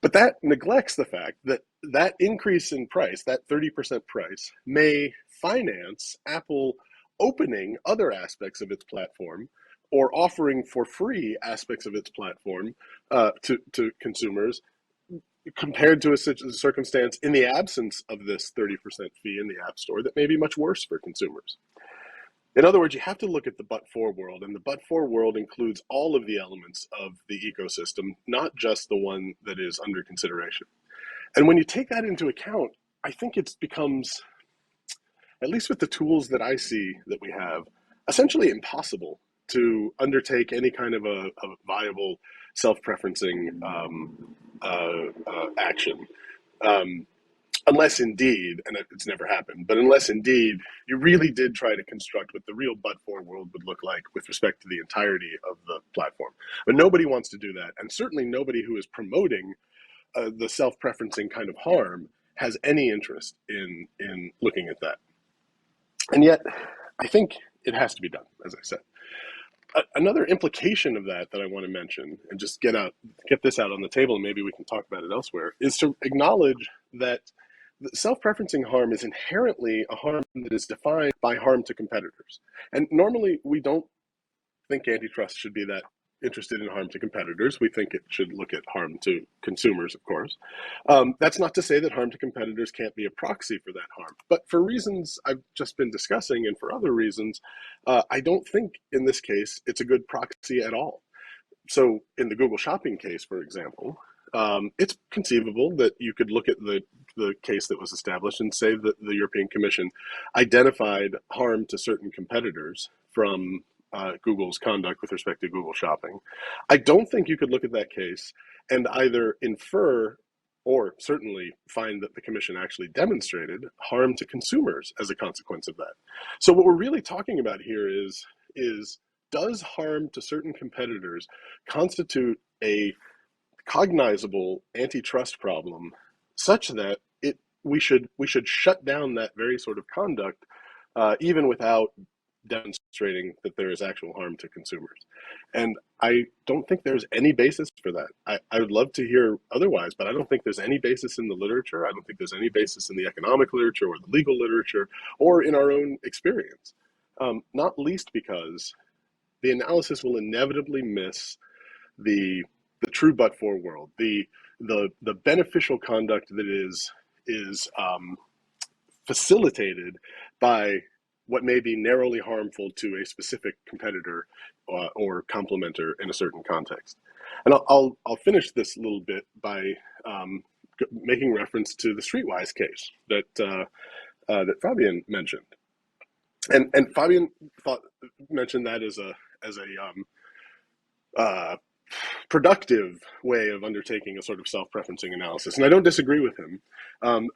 But that neglects the fact that that increase in price, that 30% price, may finance Apple opening other aspects of its platform or offering for free aspects of its platform to consumers, compared to a circumstance in the absence of this 30% fee in the App Store that may be much worse for consumers. In other words, you have to look at the but-for world, and the but-for world includes all of the elements of the ecosystem, not just the one that is under consideration. And when you take that into account, I think it becomes, at least with the tools that I see that we have, essentially impossible to undertake any kind of a viable self-preferencing action. unless indeed, and it's never happened, but unless indeed you really did try to construct what the real but-for world would look like with respect to the entirety of the platform. But nobody wants to do that, and certainly nobody who is promoting the self-preferencing kind of harm has any interest in looking at that. And yet, I think it has to be done, as I said. Another implication of that I want to mention, and just get this out on the table, and maybe we can talk about it elsewhere, is to acknowledge that self-preferencing harm is inherently a harm that is defined by harm to competitors. And normally we don't think antitrust should be that interested in harm to competitors. We think it should look at harm to consumers, of course. That's not to say that harm to competitors can't be a proxy for that harm. But for reasons I've just been discussing, and for other reasons, I don't think in this case it's a good proxy at all. So in the Google Shopping case, for example, it's conceivable that you could look at the case that was established and say that the European Commission identified harm to certain competitors from Google's conduct with respect to Google Shopping. I don't think you could look at that case and either infer or certainly find that the Commission actually demonstrated harm to consumers as a consequence of that. So what we're really talking about here is does harm to certain competitors constitute a cognizable antitrust problem such that we should shut down that very sort of conduct even without demonstrating that there is actual harm to consumers? And I don't think there's any basis for that. I would love to hear otherwise, but I don't think there's any basis in the literature. I don't think there's any basis in the economic literature or the legal literature or in our own experience, not least because the analysis will inevitably miss the true but-for world, the beneficial conduct that is facilitated by what may be narrowly harmful to a specific competitor or complementer in a certain context. And I'll finish this little bit by making reference to the Streetwise case that Fabian mentioned, and Fabian mentioned that as a productive way of undertaking a sort of self-preferencing analysis. And I don't disagree with him,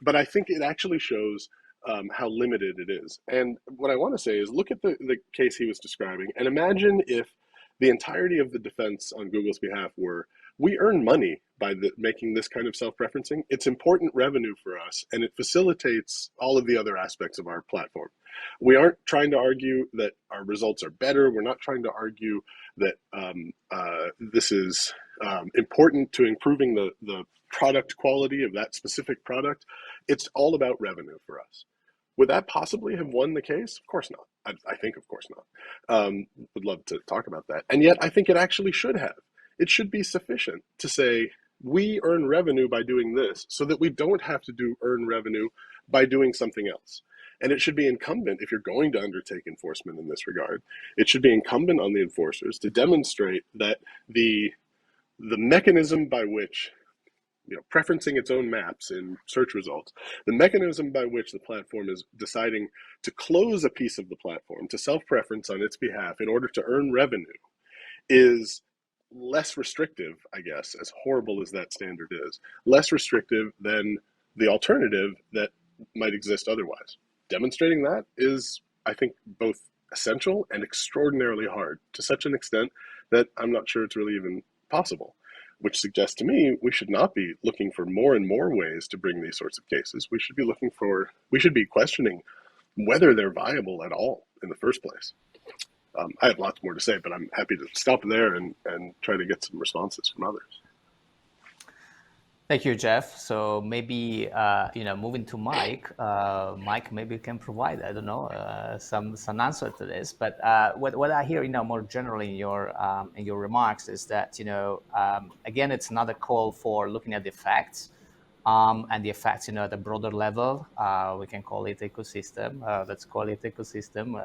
but I think it actually shows how limited it is. And what I want to say is look at the case he was describing and imagine if the entirety of the defense on Google's behalf were, we earn money by making this kind of self-preferencing. It's important revenue for us, and it facilitates all of the other aspects of our platform. We aren't trying to argue that our results are better. We're not trying to argue that this is important to improving the product quality of that specific product. It's all about revenue for us. Would that possibly have won the case? Of course not. I think, of course not. Would love to talk about that. And yet I think it actually should have. It should be sufficient to say, we earn revenue by doing this so that we don't have to earn revenue by doing something else. And it should be incumbent, if you're going to undertake enforcement in this regard, it should be incumbent on the enforcers to demonstrate that the mechanism by which, preferencing its own maps in search results, the mechanism by which the platform is deciding to close a piece of the platform to self-preference on its behalf in order to earn revenue is less restrictive, I guess, as horrible as that standard is, less restrictive than the alternative that might exist otherwise. Demonstrating that is, I think, both essential and extraordinarily hard, to such an extent that I'm not sure it's really even possible, which suggests to me we should not be looking for more and more ways to bring these sorts of cases. We should be questioning whether they're viable at all in the first place. I have lots more to say, but I'm happy to stop there and try to get some responses from others. Thank you, Jeff. So maybe, moving to Mike, Mike maybe can provide, I don't know, some answer to this. But what I hear, more generally in your remarks is that, again, it's another call for looking at the facts. And the effects, at the broader level, we can call it ecosystem. Let's call it ecosystem.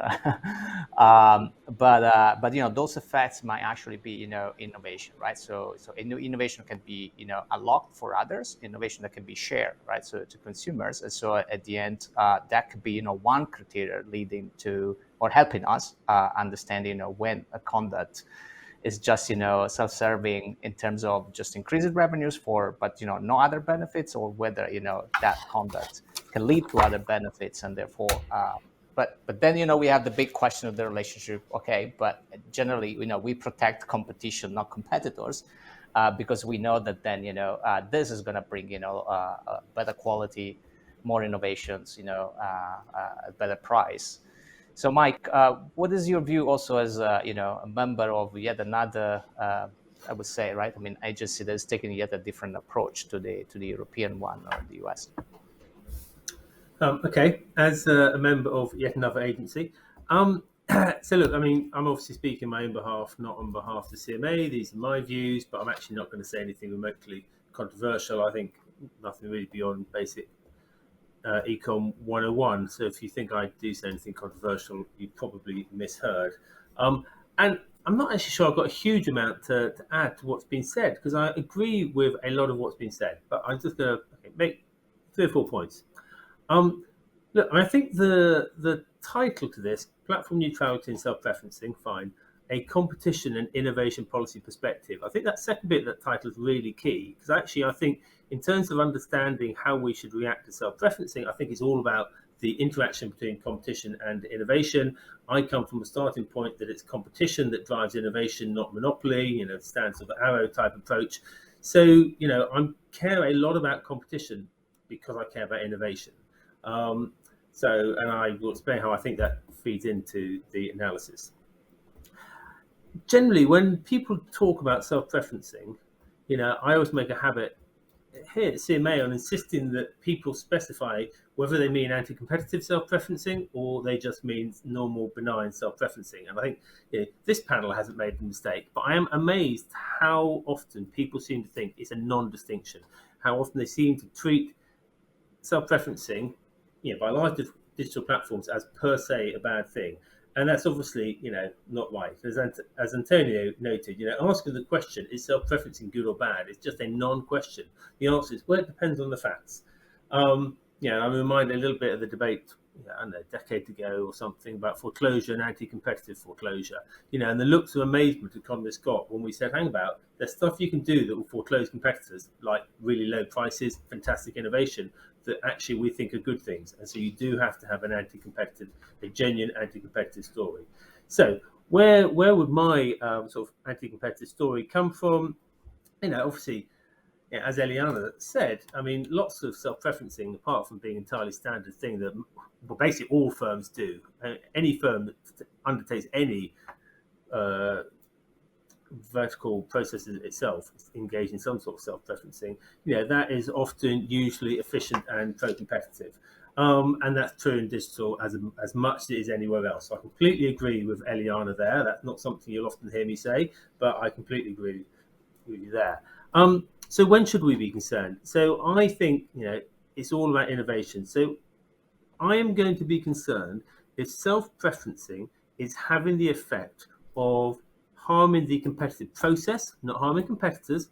But those effects might actually be, innovation, right? So innovation can be, unlocked for others. Innovation that can be shared, right? So to consumers. And so at the end, that could be, one criteria leading to or helping us understand, when a conduct is just self-serving in terms of just increasing revenues but no other benefits, or whether that conduct can lead to other benefits, and therefore but then we have the big question of the relationship. Okay, but generally we protect competition, not competitors, because we know that then this is going to bring better quality, more innovations, a better price. So, Mike, what is your view also as a member of yet another, I would say, right? I mean, agency that is taking yet a different approach to the European one or the US? Okay, as a member of yet another agency. So look, I mean, I'm obviously speaking on my own behalf, not on behalf of the CMA. These are my views, but I'm actually not going to say anything remotely controversial. I think nothing really beyond basic Econ 101. So if you think I do say anything controversial, you probably misheard. And I'm not actually sure I've got a huge amount to add to what's been said, because I agree with a lot of what's been said, but I'm just going to make 3 or 4 points. Look, I think the title to this, Platform Neutrality and Self-Preferencing, fine. A competition and innovation policy perspective. I think that second bit of that title is really key, because actually I think in terms of understanding how we should react to self-preferencing, I think it's all about the interaction between competition and innovation. I come from a starting point that it's competition that drives innovation, not monopoly, stands of the arrow type approach. So, I care a lot about competition because I care about innovation. And I will explain how I think that feeds into the analysis. Generally, when people talk about self-preferencing, I always make a habit here at CMA on insisting that people specify whether they mean anti-competitive self-preferencing or they just mean normal benign self-preferencing. And I think this panel hasn't made the mistake, but I am amazed how often people seem to think it's a non-distinction, how often they seem to treat self-preferencing by large digital platforms as per se a bad thing. And that's obviously, not right. As Antonio noted, asking the question, is self-preferencing good or bad? It's just a non-question. The answer is, well, it depends on the facts. I'm reminded a little bit of the debate, I don't know, a decade ago or something about foreclosure and anti-competitive foreclosure. And the looks of amazement economists got when we said, hang about, there's stuff you can do that will foreclose competitors, like really low prices, fantastic innovation, that actually we think are good things. And so you do have to have an a genuine anti-competitive story. So where would my sort of anti-competitive story come from? Obviously, as Eliana said, I mean, lots of self-preferencing, apart from being an entirely standard thing that basically all firms do. Any firm that undertakes any vertical processes itself engaged in some sort of self-preferencing, that is often usually efficient and pro-competitive. And that's true in digital as much as it is anywhere else. So I completely agree with Eliana there. That's not something you'll often hear me say, but I completely agree with you there. So when should we be concerned? So I think, it's all about innovation. So I am going to be concerned if self-preferencing is having the effect of harming the competitive process, not harming competitors,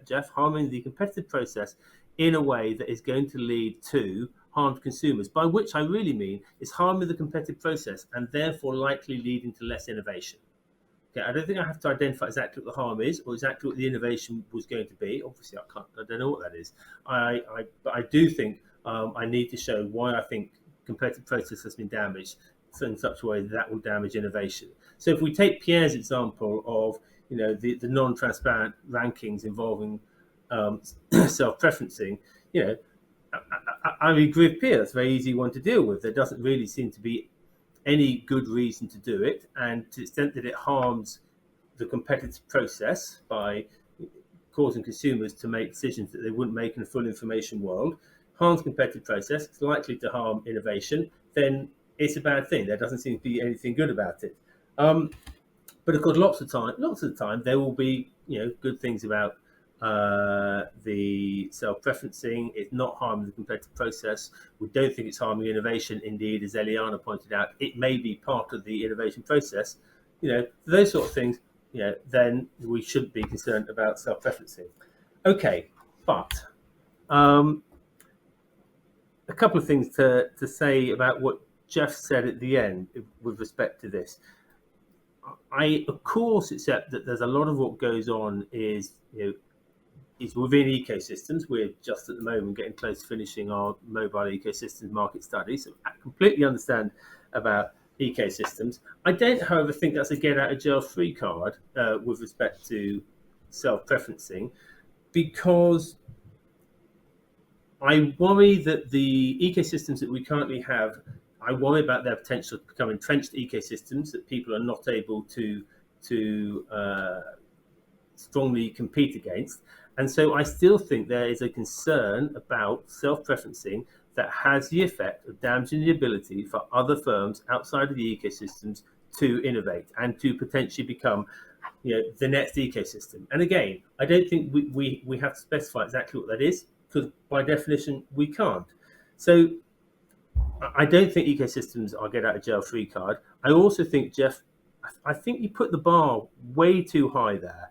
Jeff, harming the competitive process in a way that is going to lead to harm to consumers, by which I really mean is harming the competitive process and therefore likely leading to less innovation. Okay, I don't think I have to identify exactly what the harm is or exactly what the innovation was going to be. Obviously, I don't know what that is. But I do think I need to show why I think competitive process has been damaged in such a way that will damage innovation. So if we take Pierre's example of the non-transparent rankings involving self-preferencing, I agree with Pierre. It's a very easy one to deal with. There doesn't really seem to be any good reason to do it, and to the extent that it harms the competitive process by causing consumers to make decisions that they wouldn't make in a full information world, harms competitive process, it's likely to harm innovation, then it's a bad thing. There doesn't seem to be anything good about it. But of course, lots of the time, there will be good things about the self-preferencing. It's not harming the competitive process. We don't think it's harming innovation. Indeed, as Eliana pointed out, it may be part of the innovation process. Those sort of things, then we shouldn't be concerned about self-preferencing. Okay, but a couple of things to say about what Jeff said at the end with respect to this. I of course accept that there's a lot of what goes on is is within ecosystems. We're just at the moment getting close to finishing our mobile ecosystems market study, so I completely understand about ecosystems. I don't, however, think that's a get out of jail free card with respect to self-preferencing, because I worry that the ecosystems that we currently have, I worry about their potential to become entrenched ecosystems that people are not able to strongly compete against. And so I still think there is a concern about self-preferencing that has the effect of damaging the ability for other firms outside of the ecosystems to innovate and to potentially become the next ecosystem. And again, I don't think we have to specify exactly what that is, because by definition we can't. So I don't think ecosystems are get out of jail free card. I also think, Jeff, I think you put the bar way too high there.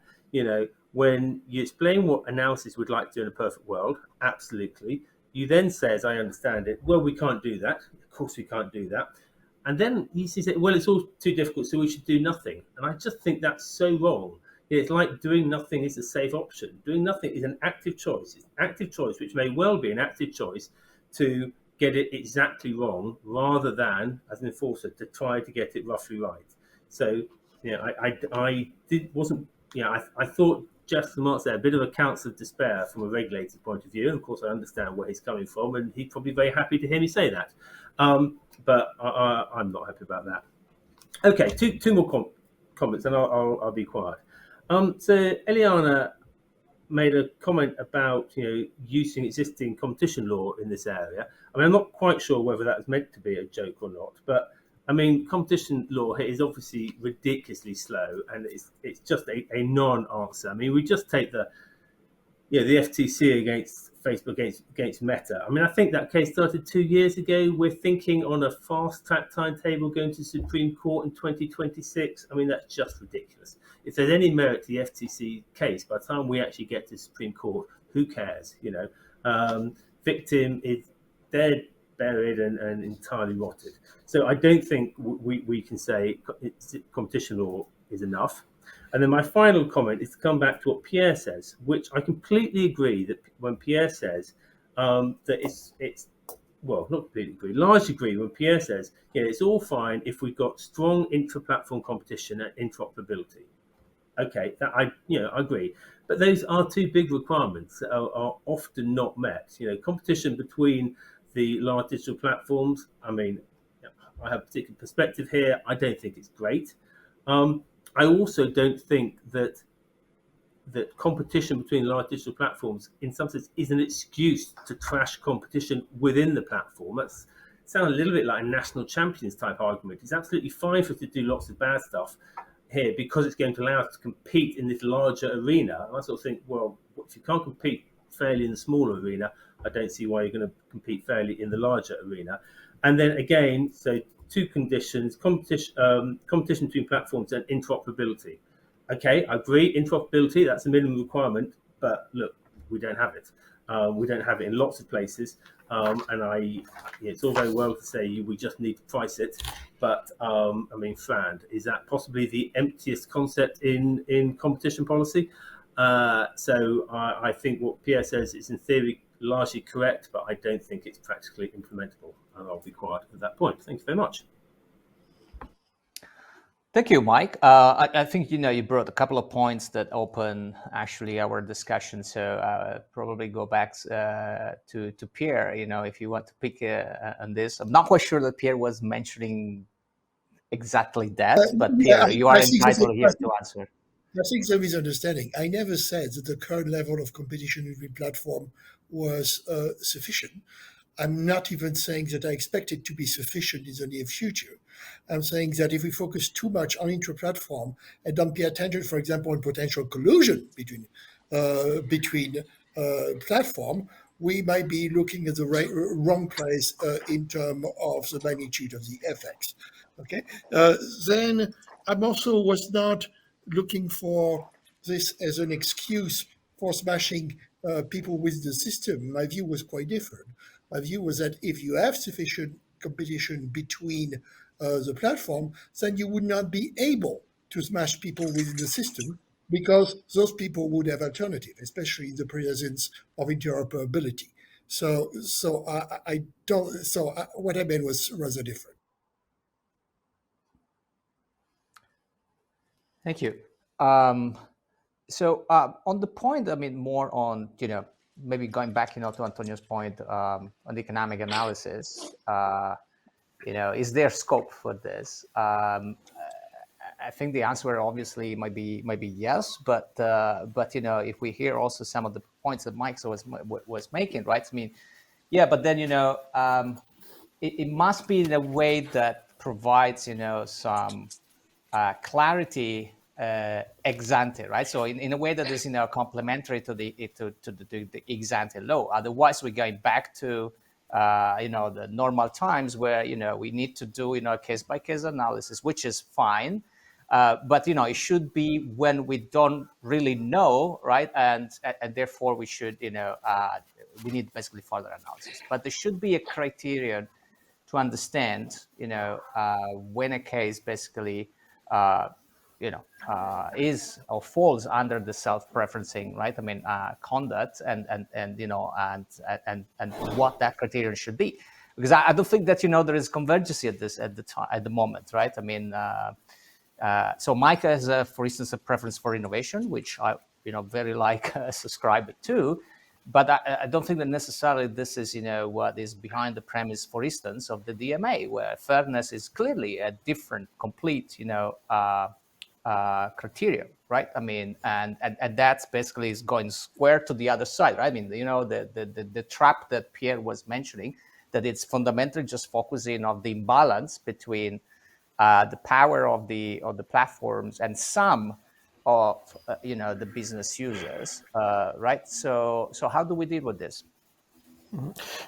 When you explain what analysis would like to do in a perfect world, absolutely. You then say, as I understand it, well, we can't do that. Of course we can't do that. And then you say, well, it's all too difficult, so we should do nothing. And I just think that's so wrong. It's like doing nothing is a safe option. Doing nothing is an active choice. It's an active choice, which may well be an active choice to get it exactly wrong, rather than, as an enforcer, to try to get it roughly right. So, I thought Jeff's remarks there a bit of a counsel of despair from a regulator's point of view. And of course, I understand where he's coming from, and he's probably very happy to hear me say that. But I'm not happy about that. Okay, two more comments, and I'll be quiet. So Eliana made a comment about using existing competition law in this area. I mean, I'm not quite sure whether that was meant to be a joke or not, but I mean, competition law here is obviously ridiculously slow, and it's just a non-answer. I mean, we just take the FTC against Facebook against Meta. I mean, I think that case started 2 years ago. We're thinking on a fast track timetable going to Supreme Court in 2026. I mean, that's just ridiculous. If there's any merit to the FTC case, by the time we actually get to Supreme Court, who cares? Victim is dead, buried, and entirely rotted. So I don't think we can say competition law is enough. And then my final comment is to come back to what Pierre says, which I completely agree that when Pierre says that it's well, not completely agree, largely agree when Pierre says, it's all fine if we've got strong intra-platform competition and interoperability. Okay, that I agree. But those are two big requirements that are often not met. Competition between the large digital platforms, I mean, I have a particular perspective here. I don't think it's great. I also don't think that competition between large digital platforms, in some sense, is an excuse to trash competition within the platform. That sounds a little bit like a national champions type argument. It's absolutely fine for us to do lots of bad stuff here because it's going to allow us to compete in this larger arena. And I sort of think, well, if you can't compete fairly in the smaller arena, I don't see why you're going to compete fairly in the larger arena. And then again, so two conditions: competition between platforms and interoperability. Okay, I agree, interoperability, that's a minimum requirement, but look, we don't have it. We don't have it in lots of places, and it's all very well to say we just need to price it, but I mean, FRAND, is that possibly the emptiest concept in competition policy? So I think what Pierre says is in theory largely correct, but I don't think it's practically implementable, and I'll be quiet at that point. Thank you very much. Thank you, Mike. I think you brought a couple of points that open actually our discussion. So probably go back to Pierre. If you want to pick on this, I'm not quite sure that Pierre was mentioning exactly that, but Pierre, you are entitled here to answer. I think there is misunderstanding. I never said that the current level of competition between platforms was sufficient. I'm not even saying that I expect it to be sufficient in the near future. I'm saying that if we focus too much on intra-platform and don't pay attention, for example, on potential collusion between platform, we might be looking at the wrong place in terms of the magnitude of the effects. Okay. Then I'm also was not looking for this as an excuse for smashing people with the system. My view was quite different. My view was that if you have sufficient competition between the platform, then you would not be able to smash people within the system, because those people would have alternative, especially in the presence of interoperability. So I don't. So what I meant was rather different. Thank you. So on the point, I mean, more on, maybe going back, to Antonio's point on the economic analysis, is there scope for this? I think the answer obviously might be yes, but if we hear also some of the points that Mike was making, right? I mean, yeah, but then it must be in a way that provides some clarity ex ante, right? So in a way that is complementary to the ex ante law. Otherwise, we're going back to the normal times where we need to do case by case analysis, which is fine. But it should be when we don't really know, right? And therefore we should we need basically further analysis. But there should be a criterion to understand when a case basically is or falls under the self-preferencing, right? I mean, conduct and what that criterion should be, because I don't think that there is convergency at the moment, right? I mean, so Mike has, for instance, a preference for innovation, which I very subscribe to. But I don't think that necessarily this is, what is behind the premise, for instance, of the DMA, where fairness is clearly a different, complete, criteria, right? I mean, and that's basically is going square to the other side, right? I mean, the trap that Pierre was mentioning, that it's fundamentally just focusing on the imbalance between the power of the platforms and some of the business users, right? So how do we deal with this?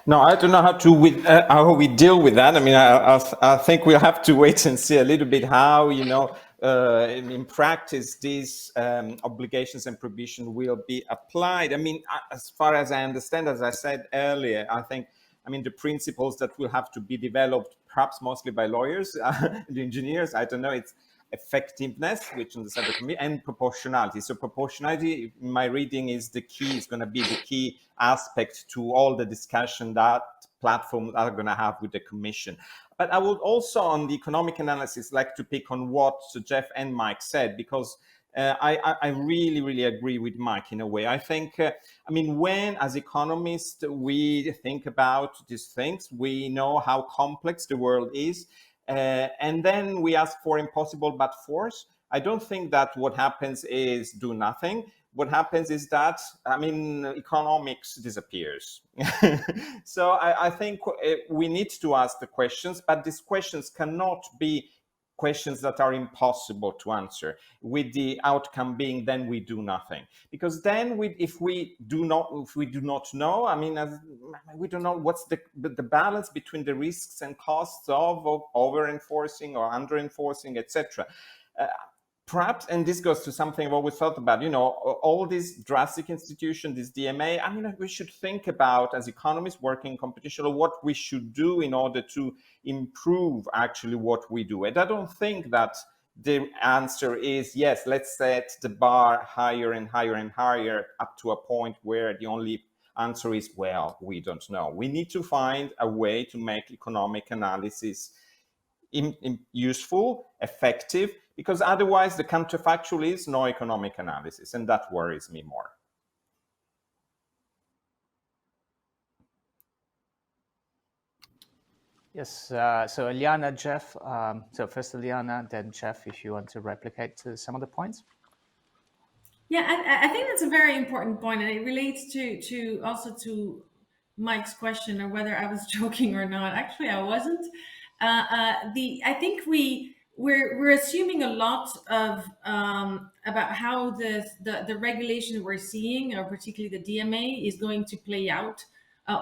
No, I don't know how we deal with that. I mean, I think we'll have to wait and see a little bit how in practice these obligations and provision will be applied. I mean, as far as I understand, as I said earlier, the principles that will have to be developed, perhaps mostly by lawyers, the engineers, I don't know, it's effectiveness, which on the side of me, and proportionality. So proportionality, in my reading, is going to be the key aspect to all the discussion that platforms are going to have with the Commission. But I would also, on the economic analysis, like to pick on what Jeff and Mike said, because I really, really agree with Mike in a way. I think, when as economists we think about these things, we know how complex the world is. And then we ask for impossible but force. I don't think that what happens is do nothing. What happens is that, economics disappears. So I think we need to ask the questions, but these questions cannot be questions that are impossible to answer, with the outcome being then we do nothing. Because then if we do not know, we don't know what's the balance between the risks and costs of over enforcing or under enforcing, etc. Perhaps, and this goes to something I've always thought about, all these drastic institutions, this DMA, we should think about, as economists working in competition, what we should do in order to improve actually what we do. And I don't think that the answer is, yes, let's set the bar higher and higher and higher up to a point where the only answer is, well, we don't know. We need to find a way to make economic analysis useful, effective, because otherwise the counterfactual is no economic analysis, and that worries me more. Yes, so Eliana, Jeff, so first Eliana, then Jeff, if you want to replicate some of the points. Yeah, I think that's a very important point, and it relates to also to Mike's question, or whether I was joking or not. Actually, I wasn't. I think we're assuming a lot of about how the regulation we're seeing, or particularly the DMA, is going to play out.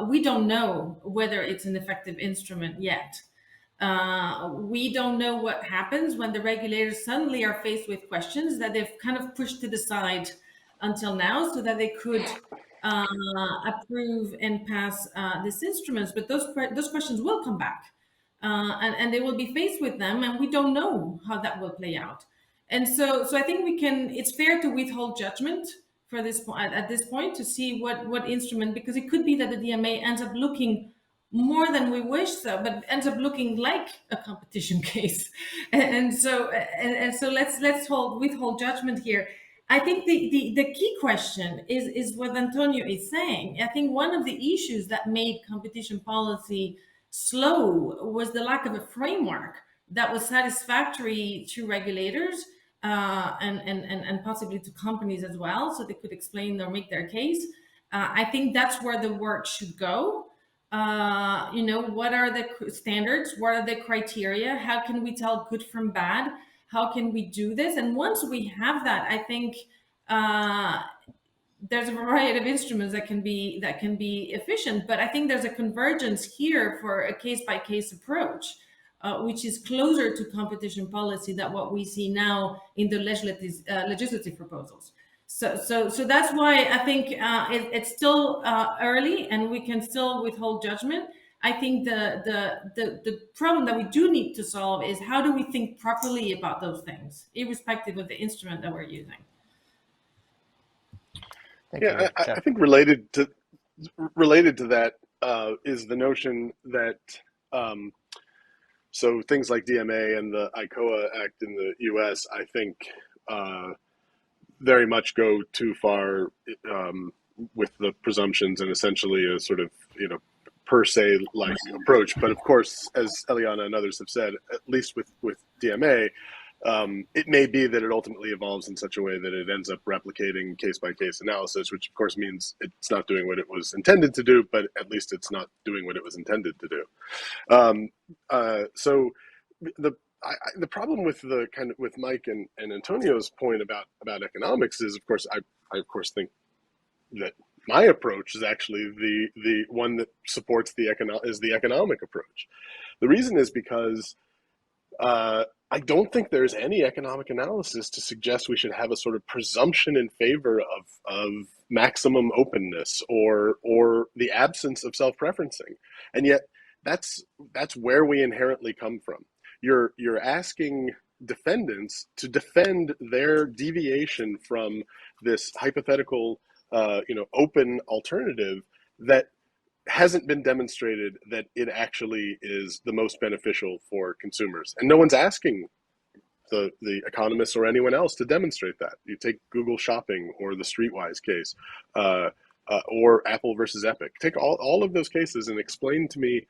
We don't know whether it's an effective instrument yet. We don't know what happens when the regulators suddenly are faced with questions that they've kind of pushed to the side until now, so that they could approve and pass these instruments. But those questions will come back, and they will be faced with them, and we don't know how that will play out. And so I think it's fair to withhold judgment for this point at this point to see what instrument, because it could be that the DMA ends up looking more than we wish, but ends up looking like a competition case. And so let's withhold judgment here. I think the key question is what Antonio is saying. I think one of the issues that made competition policy slow was the lack of a framework that was satisfactory to regulators, and possibly to companies as well, so they could explain or make their case. I think that's where the work should go. What are the standards? What are the criteria? How can we tell good from bad? How can we do this? And once we have that, I think there's a variety of instruments that can be efficient. But I think there's a convergence here for a case-by-case approach, which is closer to competition policy than what we see now in the legislative proposals. So that's why I think it's still early, and we can still withhold judgment. I think the problem that we do need to solve is how do we think properly about those things, irrespective of the instrument that we're using. I think related to that is the notion that so things like DMA and the ICOA Act in the U.S., I think, very much go too far with the presumptions and essentially a sort of, per se like approach. But of course, as Eliana and others have said, at least with DMA, it may be that it ultimately evolves in such a way that it ends up replicating case-by-case analysis, which of course means it's not doing what it was intended to do, but at least it's not doing what it was intended to do. So the problem with with Mike and Antonio's point about economics is, of course, I of course think that my approach is actually the one that supports the economic approach. The reason is because I don't think there's any economic analysis to suggest we should have a sort of presumption in favor of maximum openness or the absence of self-preferencing. And yet that's where we inherently come from. You're asking defendants to defend their deviation from this hypothetical open alternative that hasn't been demonstrated that it actually is the most beneficial for consumers. And no one's asking the economists or anyone else to demonstrate that. You take Google Shopping or the Streetwise case, or Apple versus Epic. Take all of those cases and explain to me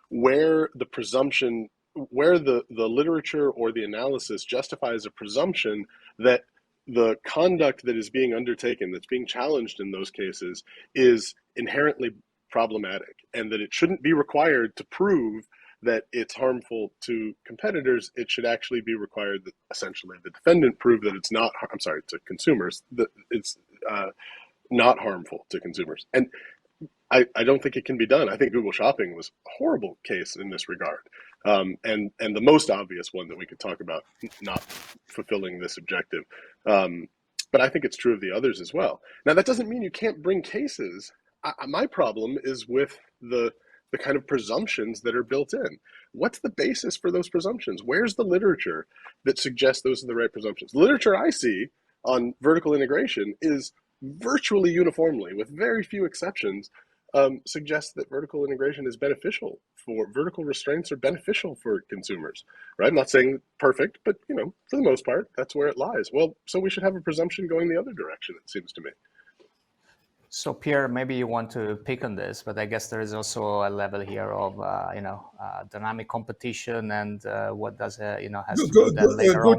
where the presumption, where the literature or the analysis justifies a presumption that the conduct that is being undertaken, that's being challenged in those cases, is inherently problematic, and that it shouldn't be required to prove that it's harmful to competitors. It should actually be required that essentially the defendant prove that it's not, to consumers, that it's not harmful to consumers. And I don't think it can be done. I think Google Shopping was a horrible case in this regard. And the most obvious one that we could talk about not fulfilling this objective. But I think it's true of the others as well. Now, that doesn't mean you can't bring cases. My problem is with the kind of presumptions that are built in. What's the basis for those presumptions? Where's the literature that suggests those are the right presumptions? The literature I see on vertical integration is virtually uniformly, with very few exceptions, suggests that vertical integration is beneficial for vertical restraints are beneficial for consumers, right? I'm not saying perfect, but for the most part, that's where it lies. Well, so we should have a presumption going the other direction, it seems to me. So Pierre, maybe you want to pick on this, but I guess there is also a level here of dynamic competition, and what does has to do then later on.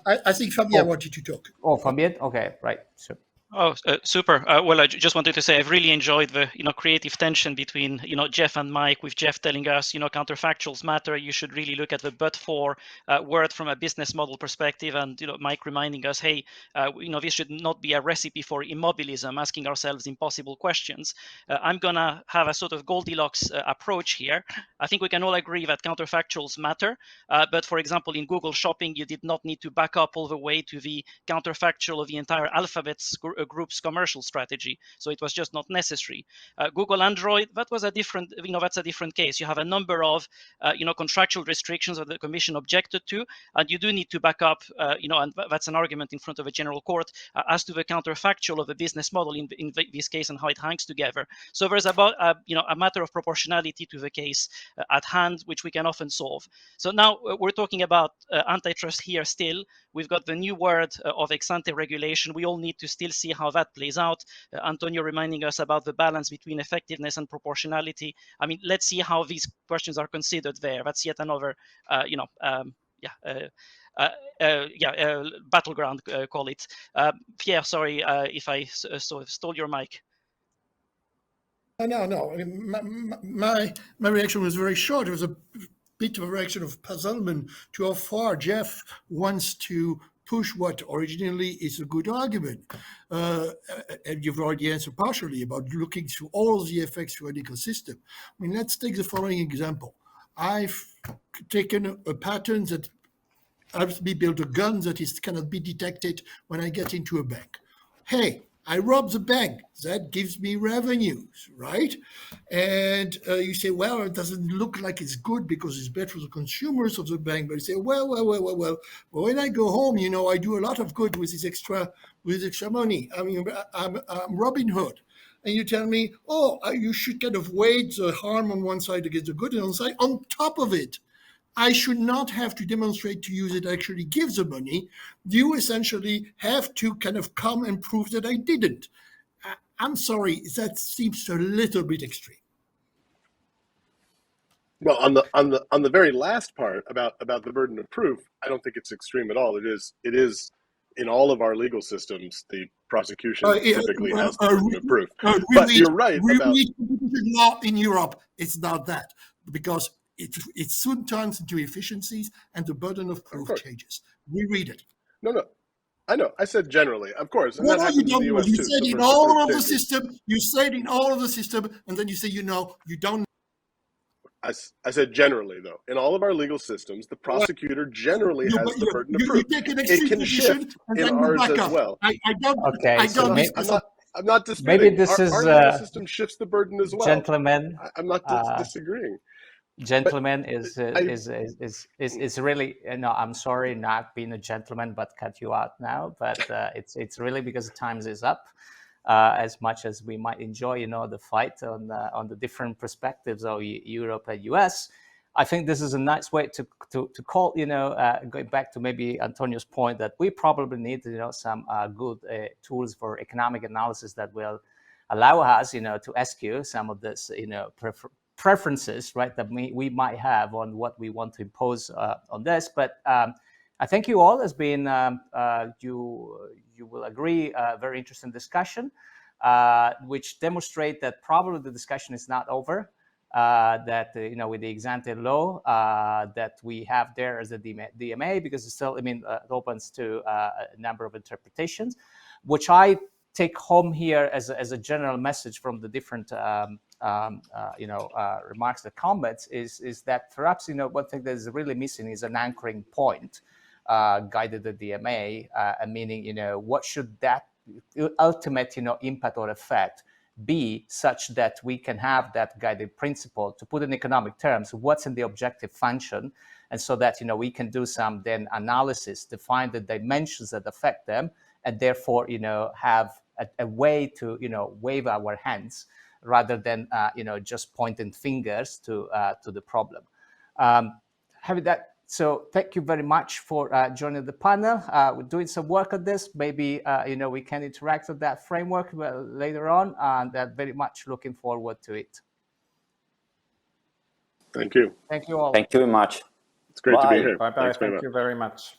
I think Fabien wanted to talk. Oh, Fabien? Okay, right. Sure. Oh, super. Well, I just wanted to say I've really enjoyed the creative tension between Jeff and Mike, with Jeff telling us counterfactuals matter. You should really look at the but-for word from a business model perspective, and Mike reminding us, hey, this should not be a recipe for immobilism, asking ourselves impossible questions. I'm gonna have a sort of Goldilocks approach here. I think we can all agree that counterfactuals matter, but for example, in Google Shopping, you did not need to back up all the way to the counterfactual of the entire alphabet group's commercial strategy. So it was just not necessary. Google Android, that was a different, that's a different case. You have a number of, contractual restrictions that the commission objected to, and you do need to back up, and that's an argument in front of a general court as to the counterfactual of the business model in this case and how it hangs together. So there's about, a matter of proportionality to the case at hand, which we can often solve. So now we're talking about antitrust here still. We've got the new word of ex-ante regulation. We all need to still see how that plays out. Antonio reminding us about the balance between effectiveness and proportionality. I mean, let's see how these questions are considered there. That's yet another, battleground, call it. Pierre, sorry if I stole your mic. No. I mean, my reaction was very short. It was a bit of a reaction of puzzlement to how far Jeff wants to push what originally is a good argument. And you've already answered partially about looking through all the effects through an ecosystem. I mean, let's take the following example. I've taken a pattern that helps me build a gun that cannot be detected when I get into a bank. Hey, I rob the bank. That gives me revenues, right? And you say, well, it doesn't look like it's good because it's bad for the consumers of the bank. But you say, well, when I go home, I do a lot of good with this extra money. I mean, I'm Robin Hood. And you tell me, you should kind of weigh the harm on one side against the good on the side. On top of it, I should not have to demonstrate to you that I actually give the money. You essentially have to kind of come and prove that I didn't. I'm sorry, that seems a little bit extreme. Well, on the very last part about the burden of proof, I don't think it's extreme at all. It is in all of our legal systems, the prosecution typically has the burden of proof. But you're right about law in Europe. It's not that, because it soon turns into efficiencies and the burden of proof changes. We read it. No. I know. I said generally, of course. And no, that you happens in the US you too. said in all of the system. You said in all of the system, and then you say, you don't. I said generally, though. In all of our legal systems, the prosecutor generally has the burden of proof. You take an extreme it can position shift and in then ours back as up. well. I'm not disputing. Maybe this our legal system shifts the burden as well. Gentlemen, I'm not disagreeing. Gentlemen is really, I'm sorry not being a gentleman, but cut you out now. But it's really because times is up. As much as we might enjoy, the fight on the different perspectives of Europe and US, I think this is a nice way to call, going back to maybe Antonio's point that we probably need, some good tools for economic analysis that will allow us, to ask you some of this, preferences, right, that we might have on what we want to impose on this. But I thank you all. Has been you will agree very interesting discussion, which demonstrate that probably the discussion is not over. That with the ex-ante law that we have there as a DMA, because it's still, it opens to a number of interpretations, which I take home here as a general message from the different remarks, the comments, is that perhaps one thing that is really missing is an anchoring point guided the DMA, meaning what should that ultimate impact or effect be, such that we can have that guiding principle to put in economic terms what's in the objective function, and so that we can do some then analysis to find the dimensions that affect them, and therefore have a way to wave our hands rather than just pointing fingers to the problem. Having that, so thank you very much for joining the panel. We're doing some work on this. Maybe we can interact with that framework later on, and very much looking forward to it. Thank you. Thank you all. Thank you very much. It's great to be Bye. here. Bye-bye. Thanks very Thank much. you very much.